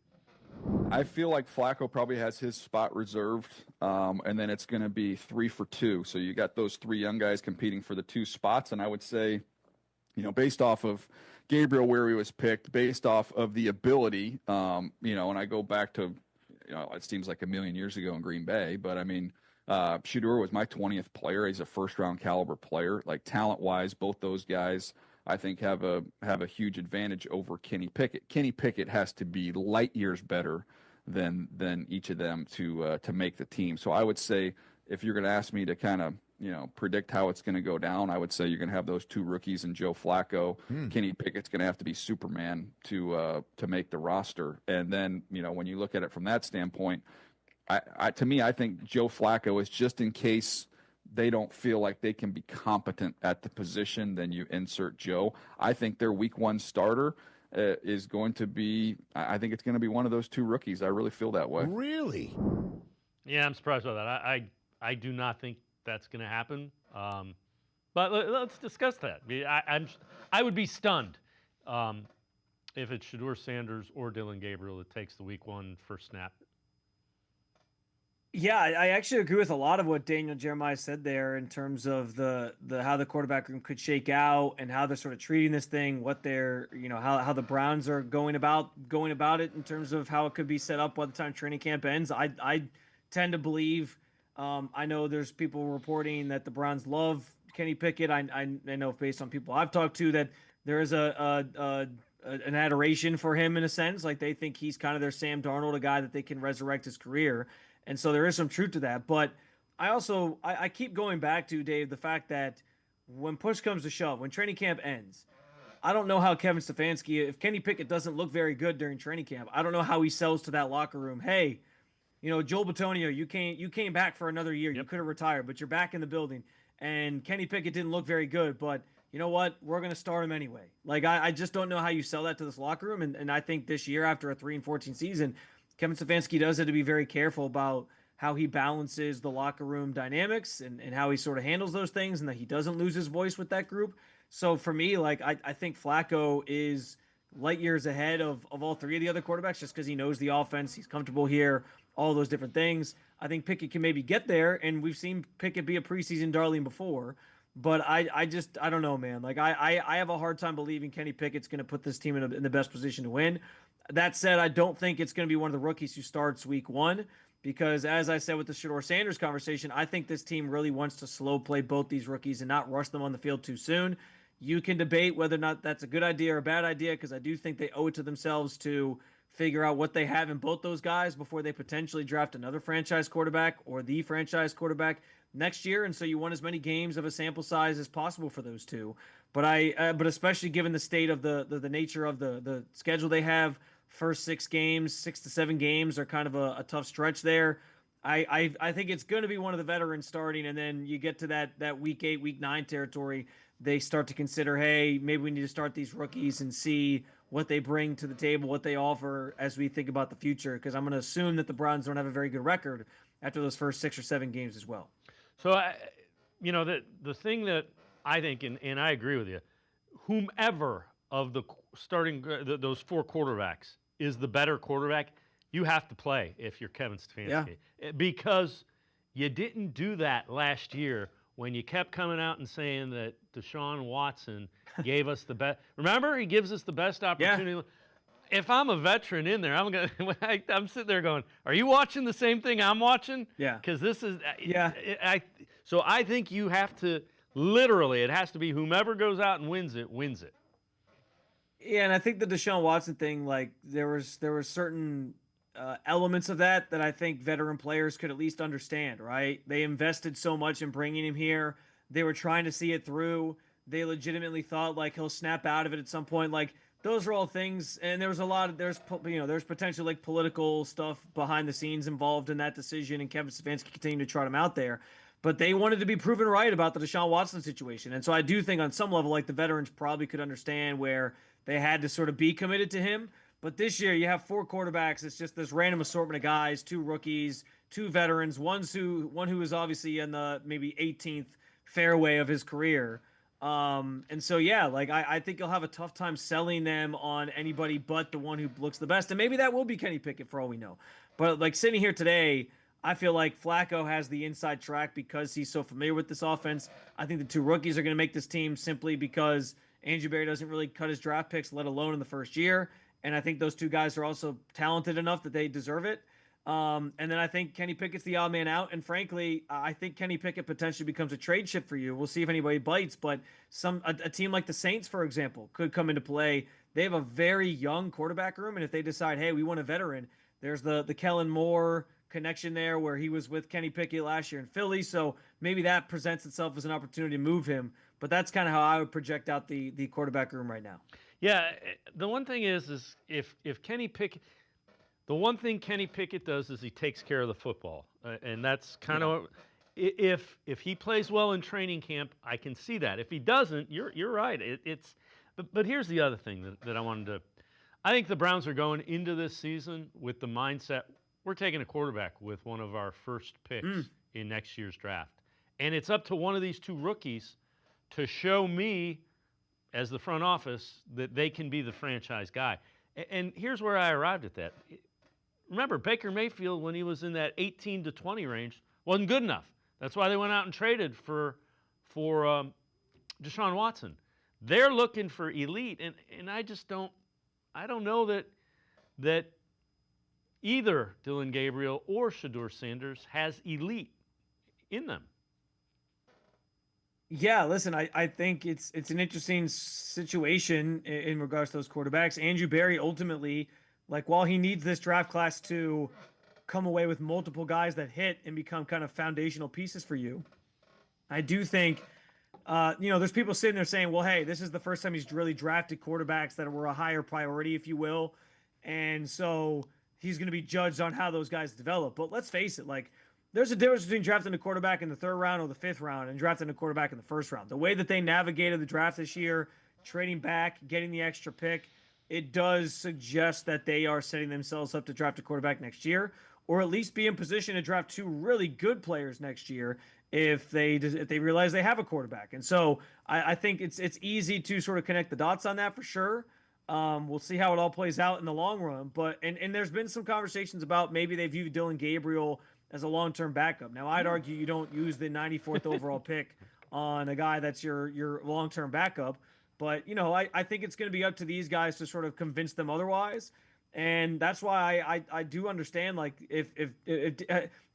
I feel like Flacco probably has his spot reserved, and then it's going to be 3 for 2. So you got those 3 young guys competing for the 2 spots, and I would say, based off of Gabriel where he was picked, based off of the ability, and I go back to, it seems like a million years ago in Green Bay, but I mean, Shadeur was my 20th player. He's a first-round caliber player. Like, talent-wise, both those guys, I think, have a huge advantage over Kenny Pickett. Kenny Pickett has to be light years better than each of them to make the team. So I would say, if you're going to ask me to kind of predict how it's going to go down, I would say you're going to have those 2 rookies and Joe Flacco. Kenny Pickett's going to have to be Superman to make the roster. And then when you look at it from that standpoint, to me, I think Joe Flacco is just in case they don't feel like they can be competent at the position, then you insert Joe. I think their week 1 starter is going to be, I think it's going to be one of those 2 rookies. I really feel that way. Really? Yeah, I'm surprised by that. I do not think that's going to happen. But let's discuss that. I would be stunned if it's Shadeur Sanders or Dillon Gabriel that takes the week 1 first snap. Yeah, I actually agree with a lot of what Daniel Jeremiah said there in terms of the how the quarterback room could shake out and how they're sort of treating this thing, what they're how the Browns are going about it in terms of how it could be set up by the time training camp ends. I tend to believe. I know there's people reporting that the Browns love Kenny Pickett. I know based on people I've talked to that there is an adoration for him in a sense. Like they think he's kind of their Sam Darnold, a guy that they can resurrect his career. And so there is some truth to that. But I also I keep going back to, Dave, the fact that when push comes to shove, when training camp ends, I don't know how Kevin Stefanski, if Kenny Pickett doesn't look very good during training camp, I don't know how he sells to that locker room. Hey, Joel Bitonio, you came back for another year. Yep. You could have retired, but you're back in the building. And Kenny Pickett didn't look very good, but you know what? We're going to start him anyway. Like, I just don't know how you sell that to this locker room. And I think this year, after a 3-14 season, Kevin Stefanski does have to be very careful about how he balances the locker room dynamics and how he sort of handles those things and that he doesn't lose his voice with that group. So for me, like, I think Flacco is light years ahead of all three of the other quarterbacks just because he knows the offense. He's comfortable here, all those different things. I think Pickett can maybe get there, and we've seen Pickett be a preseason darling before. But I don't know, man. Like, I have a hard time believing Kenny Pickett's going to put this team in the best position to win. That said, I don't think it's going to be one of the rookies who starts week one because, as I said with the Shadeur Sanders conversation, I think this team really wants to slow play both these rookies and not rush them on the field too soon. You can debate whether or not that's a good idea or a bad idea because I do think they owe it to themselves to figure out what they have in both those guys before they potentially draft another franchise quarterback or the franchise quarterback next year. And so you want as many games of a sample size as possible for those two. But but especially given the state of the nature of the schedule they have, first 6 to 7 games are kind of a tough stretch there. I think it's going to be one of the veterans starting, and then you get to that week 8, week 9 territory. They start to consider, hey, maybe we need to start these rookies and see what they bring to the table, what they offer as we think about the future. Because I'm going to assume that the Browns don't have a very good record after those first 6 or 7 games as well. So, the thing that I think, and I agree with you, whomever of the starting those 4 quarterbacks is the better quarterback, you have to play if you're Kevin Stefanski. Yeah. Because you didn't do that last year when you kept coming out and saying that Deshaun Watson gave us the best. Remember, he gives us the best opportunity. Yeah. If I'm a veteran in there, I'm sitting there going, "Are you watching the same thing I'm watching?" Yeah. Because this is So I think you have to literally. It has to be whomever goes out and wins it wins it. Yeah, and I think the Deshaun Watson thing, like there were certain elements of that I think veteran players could at least understand, right? They invested so much in bringing him here. They were trying to see it through. They legitimately thought like he'll snap out of it at some point. Like those are all things, and there was a lot of there's potential like political stuff behind the scenes involved in that decision, and Kevin Stefanski continued to trot him out there. But they wanted to be proven right about the Deshaun Watson situation, and so I do think on some level, like the veterans probably could understand where they had to sort of be committed to him. But this year, you have 4 quarterbacks. It's just this random assortment of guys, 2 rookies, 2 veterans, one who is obviously in the maybe 18th fairway of his career. And so, yeah, like I think you'll have a tough time selling them on anybody but the one who looks the best. And maybe that will be Kenny Pickett for all we know. But like sitting here today, I feel like Flacco has the inside track because he's so familiar with this offense. I think the 2 rookies are going to make this team simply because Andrew Berry doesn't really cut his draft picks, let alone in the first year. And I think those 2 guys are also talented enough that they deserve it. And then I think Kenny Pickett's the odd man out. And frankly, I think Kenny Pickett potentially becomes a trade chip for you. We'll see if anybody bites. But a team like the Saints, for example, could come into play. They have a very young quarterback room. And if they decide, hey, we want a veteran, there's the Kellen Moore connection there where he was with Kenny Pickett last year in Philly. So maybe that presents itself as an opportunity to move him. But that's kind of how I would project out the quarterback room right now. Yeah, the one thing is if Kenny Pickett, the one thing Kenny Pickett does is he takes care of the football, and that's kind of if he plays well in training camp, I can see that. If he doesn't, you're right. But here's the other thing that I wanted to. I think the Browns are going into this season with the mindset we're taking a quarterback with one of our first picks in next year's draft, and it's up to one of these 2 rookies to show me, as the front office, that they can be the franchise guy. And here's where I arrived at that. remember, Baker Mayfield, when he was in that 18 to 20 range, wasn't good enough. That's why they went out and traded for Deshaun Watson. They're looking for elite, and I don't know that either Dylan Gabriel or Shadeur Sanders has elite in them. Yeah, listen, I think it's an interesting situation in regards to those quarterbacks. Andrew Berry ultimately, like, while he needs this draft class to come away with multiple guys that hit and become kind of foundational pieces for you, I do think, there's people sitting there saying, well, hey, this is the first time he's really drafted quarterbacks that were a higher priority, if you will. And so he's going to be judged on how those guys develop. But let's face it, like, there's a difference between drafting a quarterback in the 3rd round or the 5th round and drafting a quarterback in the 1st round. The way that they navigated the draft this year, trading back, getting the extra pick, it does suggest that they are setting themselves up to draft a quarterback next year, or at least be in position to draft 2 really good players next year if they realize they have a quarterback. And so I think it's easy to sort of connect the dots on that for sure. We'll see how it all plays out in the long run. But and there's been some conversations about maybe they view Dylan Gabriel as a long-term backup. Now, I'd argue you don't use the 94th overall pick on a guy that's your long-term backup. But, I think it's going to be up to these guys to sort of convince them otherwise. And that's why I do understand, like, if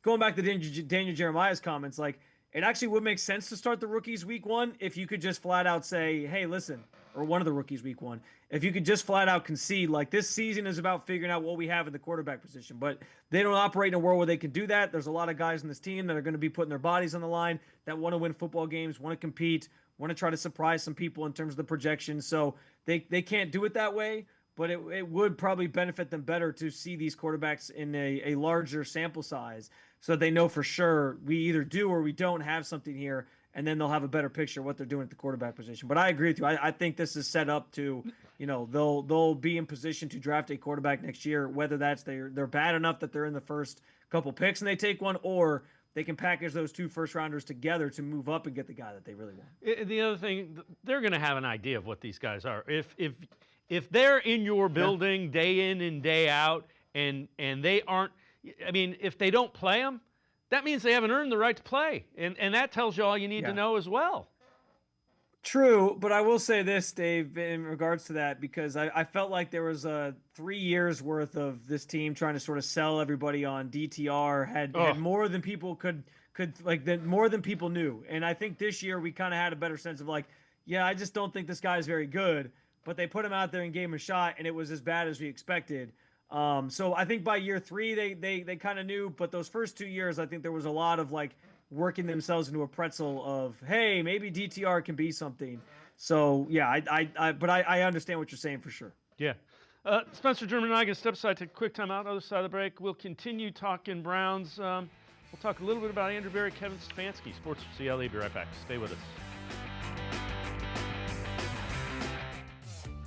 going back to Daniel Jeremiah's comments, like, it actually would make sense to start the rookies week 1 if you could just flat out say, hey, listen, or one of the rookies week 1, if you could just flat out concede, like, this season is about figuring out what we have in the quarterback position. But they don't operate in a world where they can do that. There's a lot of guys in this team that are going to be putting their bodies on the line, that want to win football games, want to compete, want to try to surprise some people in terms of the projections. So they can't do it that way. But it would probably benefit them better to see these quarterbacks in a larger sample size so they know for sure we either do or we don't have something here, and then they'll have a better picture of what they're doing at the quarterback position. But I agree with you. I think this is set up to, they'll be in position to draft a quarterback next year, whether that's they're bad enough that they're in the first couple picks and they take one, or they can package those 2 first-rounders together to move up and get the guy that they really want. The other thing, they're going to have an idea of what these guys are. If they're in your building day in and day out, and they aren't, if they don't play them, that means they haven't earned the right to play. And that tells you all you need to know as well. True, but I will say this, Dave, in regards to that, because I felt like there was 3 years worth of this team trying to sort of sell everybody on DTR, had more than people could more than people knew. And I think this year we kind of had a better sense of, like, yeah, I just don't think this guy is very good. But they put him out there and gave him a shot, and it was as bad as we expected. So I think by year 3, they kind of knew. But those first 2 years, I think there was a lot of, like, working themselves into a pretzel of, hey, maybe DTR can be something. So, yeah, but I understand what you're saying for sure. Yeah. Spencer German and I are going to step aside, take a quick time out. Other side of the break, we'll continue talking Browns. We'll talk a little bit about Andrew Berry, Kevin Stefanski, Sports4CLE. Be right back. Stay with us.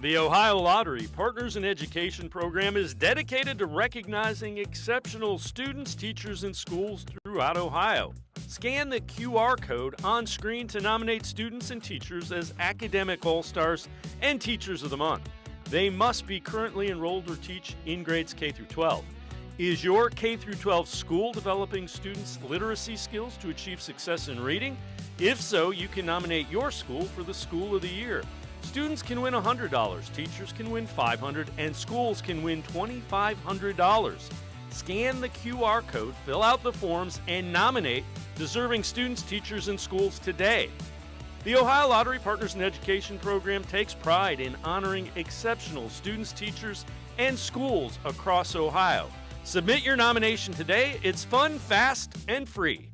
The Ohio Lottery Partners in Education program is dedicated to recognizing exceptional students, teachers, and schools throughout Ohio. Scan the QR code on screen to nominate students and teachers as Academic All-Stars and Teachers of the Month. They must be currently enrolled or teach in grades K through 12. Is your K through 12 school developing students' literacy skills to achieve success in reading? If so, you can nominate your school for the School of the Year. Students can win $100, teachers can win $500, and schools can win $2,500. Scan the QR code, fill out the forms, and nominate deserving students, teachers, and schools today. The Ohio Lottery Partners in Education program takes pride in honoring exceptional students, teachers, and schools across Ohio. Submit your nomination today. It's fun, fast, and free.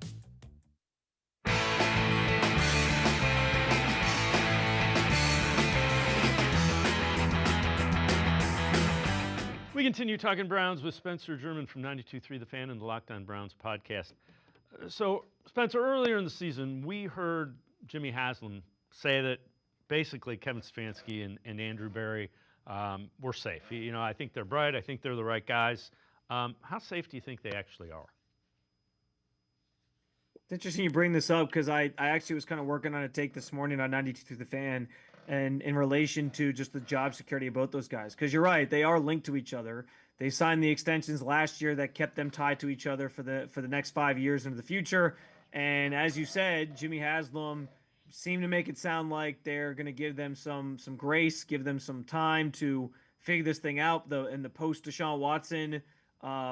We continue talking Browns with Spencer German from 92.3 The Fan and the Locked On Browns podcast. So, Spencer, earlier in the season, we heard Jimmy Haslam say that basically Kevin Stefanski and Andrew Berry were safe. I think they're bright. I think they're the right guys. How safe do you think they actually are? It's interesting you bring this up because I actually was kind of working on a take this morning on 92.3 The Fan, and in relation to just the job security of both those guys. Because you're right, they are linked to each other. They signed the extensions last year that kept them tied to each other for the next 5 years into the future. And as you said, Jimmy Haslam seemed to make it sound like they're going to give them some grace, give them some time to figure this thing out. In the post Deshaun Watson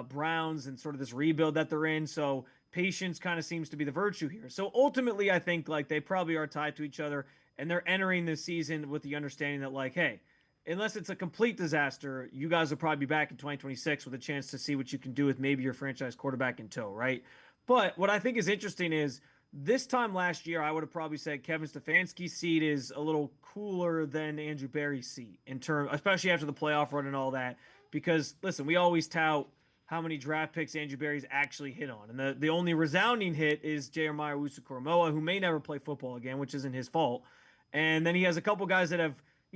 Browns and sort of this rebuild that they're in. So patience kind of seems to be the virtue here. So ultimately, I think like they probably are tied to each other, and they're entering this season with the understanding that like, hey, unless it's a complete disaster, you guys will probably be back in 2026 with a chance to see what you can do with maybe your franchise quarterback in tow, right? But what I think is interesting is this time last year, I would have probably said Kevin Stefanski's seat is a little cooler than Andrew Berry's seat in terms, especially after the playoff run and all that. Because listen, we always tout how many draft picks Andrew Berry's actually hit on, and the only resounding hit is Jeremiah Owusu-Koramoah, who may never play football again, which isn't his fault. And then he has a couple guys that have,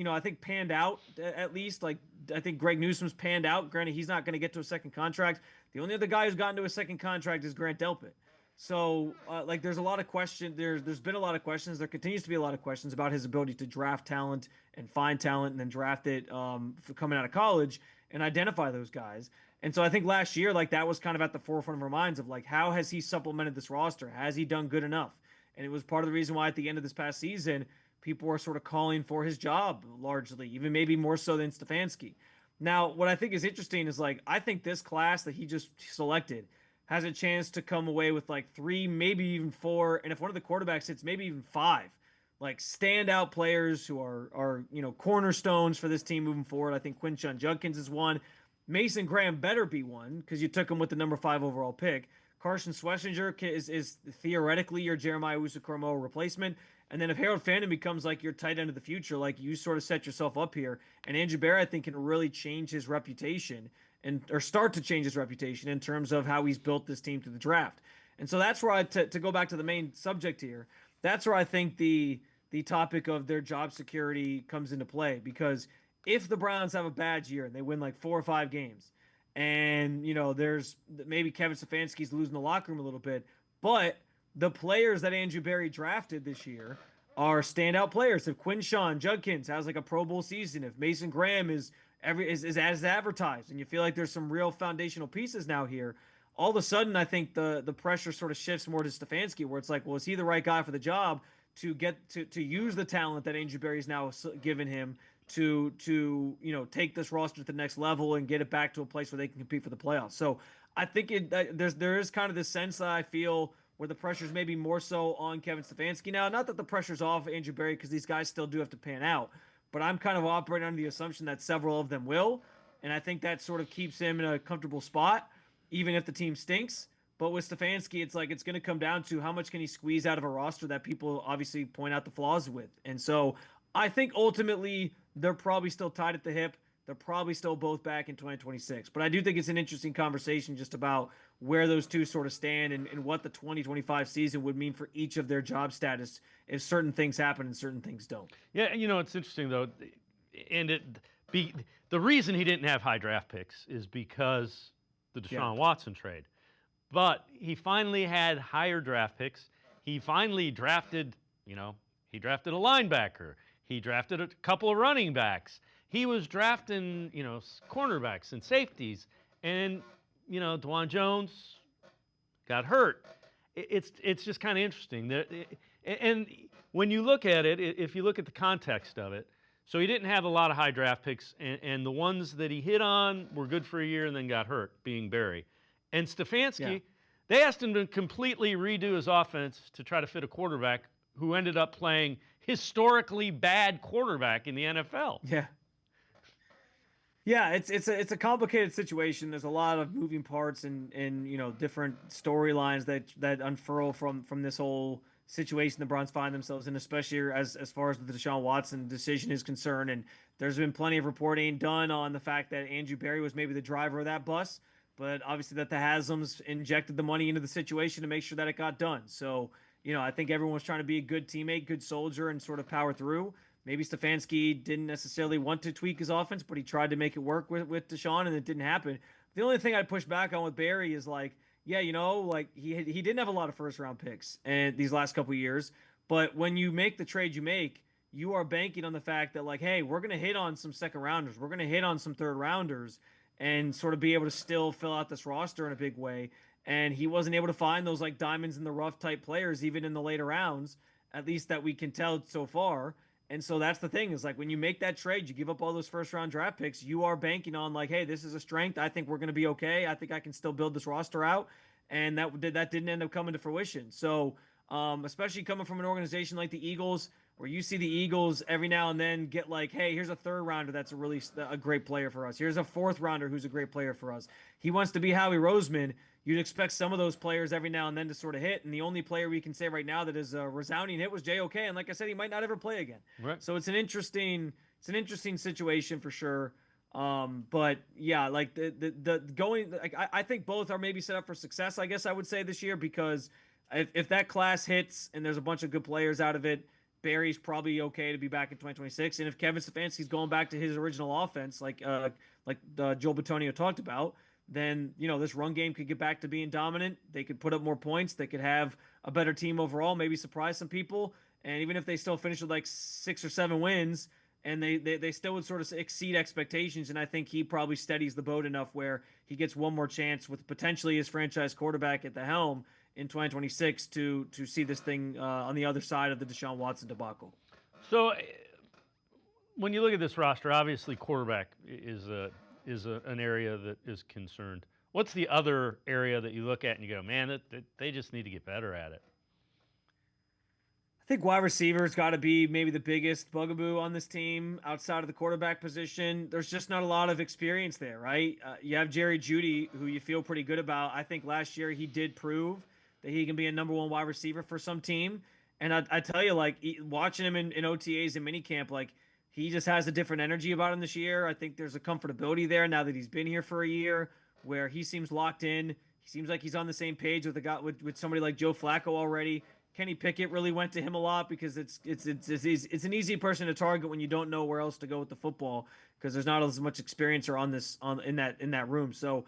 I think panned out at least. Like I think Greg Newsome's panned out. Granted, he's not going to get to a second contract. The only other guy who's gotten to a second contract is Grant Delpit. So, like, there's a lot of questions. There's been a lot of questions. There continues to be a lot of questions about his ability to draft talent and find talent and then draft it for coming out of college and identify those guys. And so I think last year, like, that was kind of at the forefront of our minds of, like, how has he supplemented this roster? Has he done good enough? And it was part of the reason why at the end of this past season, people were sort of calling for his job largely, even maybe more so than Stefanski. Now, what I think is interesting is, like, I think this class that he just selected has a chance to come away with like 3, maybe even 4, and if one of the quarterbacks hits, maybe even 5, like standout players who are cornerstones for this team moving forward. I think Quinshon Judkins is one. Mason Graham better be one because you took him with the number 5 overall pick. Carson Schlesinger is theoretically your Jeremiah Owusu-Koramoah replacement. And then if Harold Fandon becomes like your tight end of the future, like you sort of set yourself up here. And Andrew Berry, I think, can really change his reputation or start to change his reputation in terms of how he's built this team through the draft. And so that's where to go back to the main subject here, that's where I think the topic of their job security comes into play. Because if the Browns have a bad year and they win like 4 or 5 games, and there's maybe Kevin Stefanski's losing the locker room a little bit, but the players that Andrew Berry drafted this year are standout players. If Quinshon Judkins has like a Pro Bowl season, if Mason Graham is as advertised, and you feel like there's some real foundational pieces now here, all of a sudden I think the pressure sort of shifts more to Stefanski, where it's like, well, is he the right guy for the job to get to use the talent that Andrew Berry's now given him to take this roster to the next level and get it back to a place where they can compete for the playoffs. So I think there is kind of this sense that I feel where the pressure's maybe more so on Kevin Stefanski now. Not that the pressure's off Andrew Berry, because these guys still do have to pan out, but I'm kind of operating under the assumption that several of them will, and I think that sort of keeps him in a comfortable spot, even if the team stinks. But with Stefanski, it's like it's going to come down to how much can he squeeze out of a roster that people obviously point out the flaws with. And so I think ultimately they're probably still tied at the hip. They're probably still both back in 2026. But I do think it's an interesting conversation just about where those two sort of stand and what the 2025 season would mean for each of their job status if certain things happen and certain things don't. Yeah, it's interesting, though. And the reason he didn't have high draft picks is because the Deshaun Watson trade. But he finally had higher draft picks. He finally drafted, he drafted a linebacker. He drafted a couple of running backs. He was drafting, cornerbacks and safeties. And, Dwan Jones got hurt. It's just kind of interesting. And when you look at it, if you look at the context of it, so he didn't have a lot of high draft picks, and the ones that he hit on were good for a year and then got hurt, being Berry. And Stefanski, they asked him to completely redo his offense to try to fit a quarterback who ended up playing historically bad quarterback in the NFL. Yeah, it's a complicated situation. There's a lot of moving parts and different storylines that unfurl from this whole situation the Browns find themselves in, especially as far as the Deshaun Watson decision is concerned. And there's been plenty of reporting done on the fact that Andrew Berry was maybe the driver of that bus, but obviously that the Haslams injected the money into the situation to make sure that it got done. So, I think everyone's trying to be a good teammate, good soldier, and sort of power through. Maybe Stefanski didn't necessarily want to tweak his offense, but he tried to make it work with Deshaun, and it didn't happen. The only thing I'd push back on with Berry is like, he didn't have a lot of first-round picks and these last couple of years, but when you make the trade you make, you are banking on the fact that, like, hey, we're going to hit on some second-rounders. We're going to hit on some third-rounders, and sort of be able to still fill out this roster in a big way. And he wasn't able to find those like diamonds in the rough type players, even in the later rounds, at least that we can tell so far. And so that's the thing is like when you make that trade, you give up all those first round draft picks, you are banking on like, hey, this is a strength. I think we're going to be okay. I think I can still build this roster out. And that didn't end up coming to fruition. So especially coming from an organization like the Eagles, where you see the Eagles every now and then get like, hey, here's a third rounder that's a great player for us. Here's a fourth rounder who's a great player for us. He wants to be Howie Roseman. You'd expect some of those players every now and then to sort of hit. And the only player we can say right now that is a resounding hit was JOK. And like I said, he might not ever play again. Right. So it's an interesting situation for sure. But yeah, like the going, like I think both are maybe set up for success, I guess I would say this year, because if that class hits and there's a bunch of good players out of it, Barry's probably okay to be back in 2026. And if Kevin Stefanski's going back to his original offense, like Joel Bitonio talked about, then, this run game could get back to being dominant. They could put up more points. They could have a better team overall, maybe surprise some people. And even if they still finish with like 6 or 7 wins, and they still would sort of exceed expectations. And I think he probably steadies the boat enough where he gets one more chance with potentially his franchise quarterback at the helm in 2026 to see this thing on the other side of the Deshaun Watson debacle. So when you look at this roster, obviously quarterback is an area that is concerned. What's the other area that you look at and you go, man, they just need to get better at it? I think wide receiver's got to be maybe the biggest bugaboo on this team outside of the quarterback position. There's just not a lot of experience there, right? You have Jerry Jeudy, who you feel pretty good about. I think last year he did prove that he can be a number one wide receiver for some team. And I tell you, like, watching him in OTAs and minicamp, like, he just has a different energy about him this year. I think there's a comfortability there now that he's been here for a year where he seems locked in. He seems like he's on the same page with with somebody like Joe Flacco already. Kenny Pickett really went to him a lot because it's an easy person to target when you don't know where else to go with the football because there's not as much experience or in that room. So,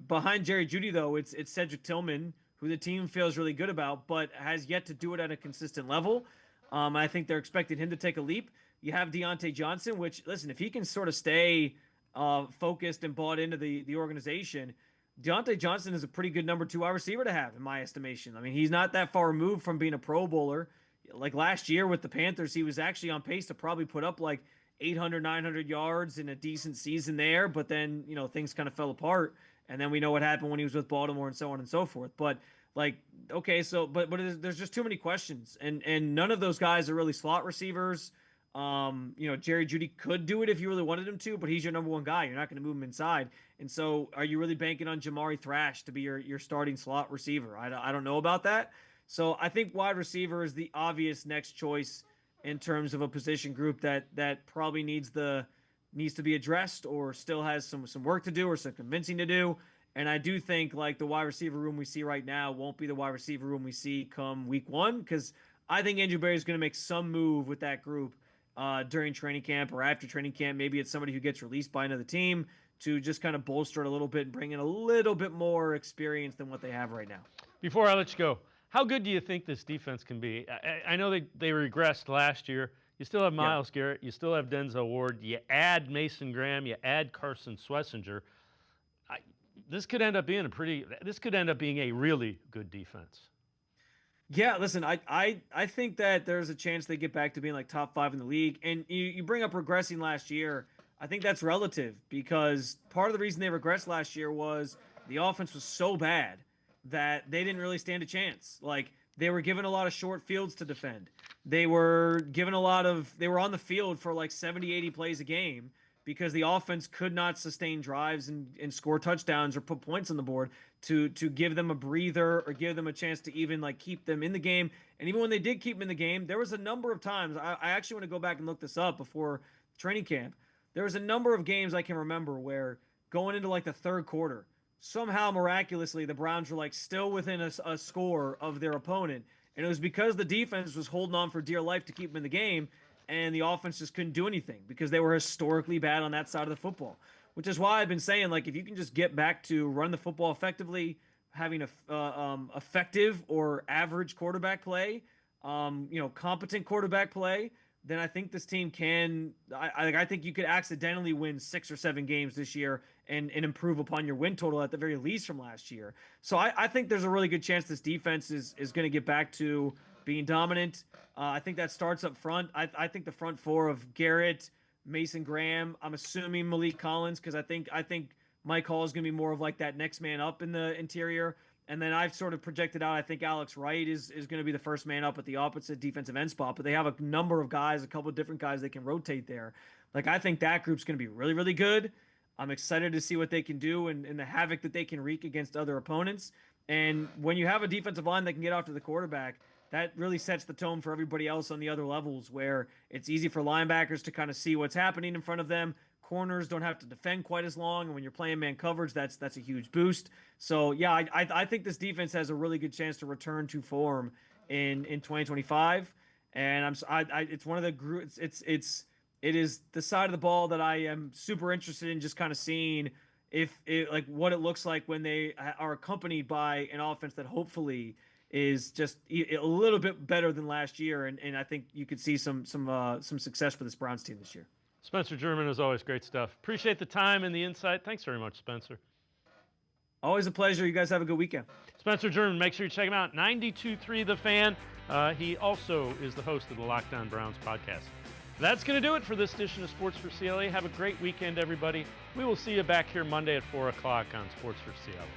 behind Jerry Jeudy though, it's Cedric Tillman, who the team feels really good about, but has yet to do it at a consistent level. I think they're expecting him to take a leap. You have Deontay Johnson, which, listen, if he can sort of stay focused and bought into the organization, Deontay Johnson is a pretty good number 2 wide receiver to have, in my estimation. I mean, he's not that far removed from being a Pro Bowler. Like last year with the Panthers, he was actually on pace to probably put up like 800, 900 yards in a decent season there, but then, things kind of fell apart. And then we know what happened when he was with Baltimore and so on and so forth. But like, okay, so, but there's just too many questions. And none of those guys are really slot receivers. Jerry Jeudy could do it if you really wanted him to, but he's your number 1 guy. You're not going to move him inside. And so are you really banking on Jamari Thrash to be your starting slot receiver? I don't know about that. So I think wide receiver is the obvious next choice in terms of a position group that probably needs to be addressed or still has some work to do or some convincing to do. And I do think like the wide receiver room we see right now won't be the wide receiver room we see come week 1, because I think Andrew Berry is going to make some move with that group during training camp or after training camp. Maybe it's somebody who gets released by another team to just kind of bolster it a little bit and bring in a little bit more experience than what they have right now. Before I let you go, how good do you think this defense can be? I know they regressed last year. You still have Myles Garrett. You still have Denzel Ward. You add Mason Graham. You add Carson Schlesinger. This could end up being a really good defense. Yeah, listen, I think that there's a chance they get back to being like top 5 in the league. And you bring up regressing last year. I think that's relative because part of the reason they regressed last year was the offense was so bad that they didn't really stand a chance. Like they were given a lot of short fields to defend. They were on the field for like 70, 80 plays a game because the offense could not sustain drives and score touchdowns or put points on the board to give them a breather or give them a chance to even like keep them in the game. And even when they did keep them in the game, there was a number of times, I actually want to go back and look this up before training camp. There was a number of games I can remember where going into like the third quarter, somehow miraculously the Browns were like still within a score of their opponent. And it was because the defense was holding on for dear life to keep them in the game, and the offense just couldn't do anything because they were historically bad on that side of the football. Which is why I've been saying, like, if you can just get back to run the football effectively, having effective or average quarterback play, competent quarterback play, then I think this team can. I think you could accidentally win 6 or 7 games this year and improve upon your win total at the very least from last year. So I think there's a really good chance this defense is going to get back to being dominant. I think that starts up front. I think the front four of Garrett, Mason Graham, I'm assuming Malik Collins, because I think Mike Hall is going to be more of like that next man up in the interior. And then I've sort of projected out, I think Alex Wright is going to be the first man up at the opposite defensive end spot. But they have a number of guys, a couple of different guys they can rotate there. Like, I think that group's going to be really, really good. I'm excited to see what they can do and the havoc that they can wreak against other opponents. And when you have a defensive line that can get after the quarterback, that really sets the tone for everybody else on the other levels, where it's easy for linebackers to kind of see what's happening in front of them. Corners don't have to defend quite as long, and when you're playing man coverage, that's a huge boost. So yeah, I think this defense has a really good chance to return to form in 2025. And it's one of the groups. It is the side of the ball that I am super interested in, just kind of seeing like what it looks like when they are accompanied by an offense that hopefully is just a little bit better than last year, and I think you could see some success for this Browns team this year. Spencer German, as always, great stuff. Appreciate the time and the insight. Thanks very much, Spencer. Always a pleasure. You guys have a good weekend. Spencer German, make sure you check him out. 92.3 The Fan. He also is the host of the Locked On Browns podcast. That's going to do it for this edition of Sports for CLE. Have a great weekend, everybody. We will see you back here Monday at 4 o'clock on Sports for CLE.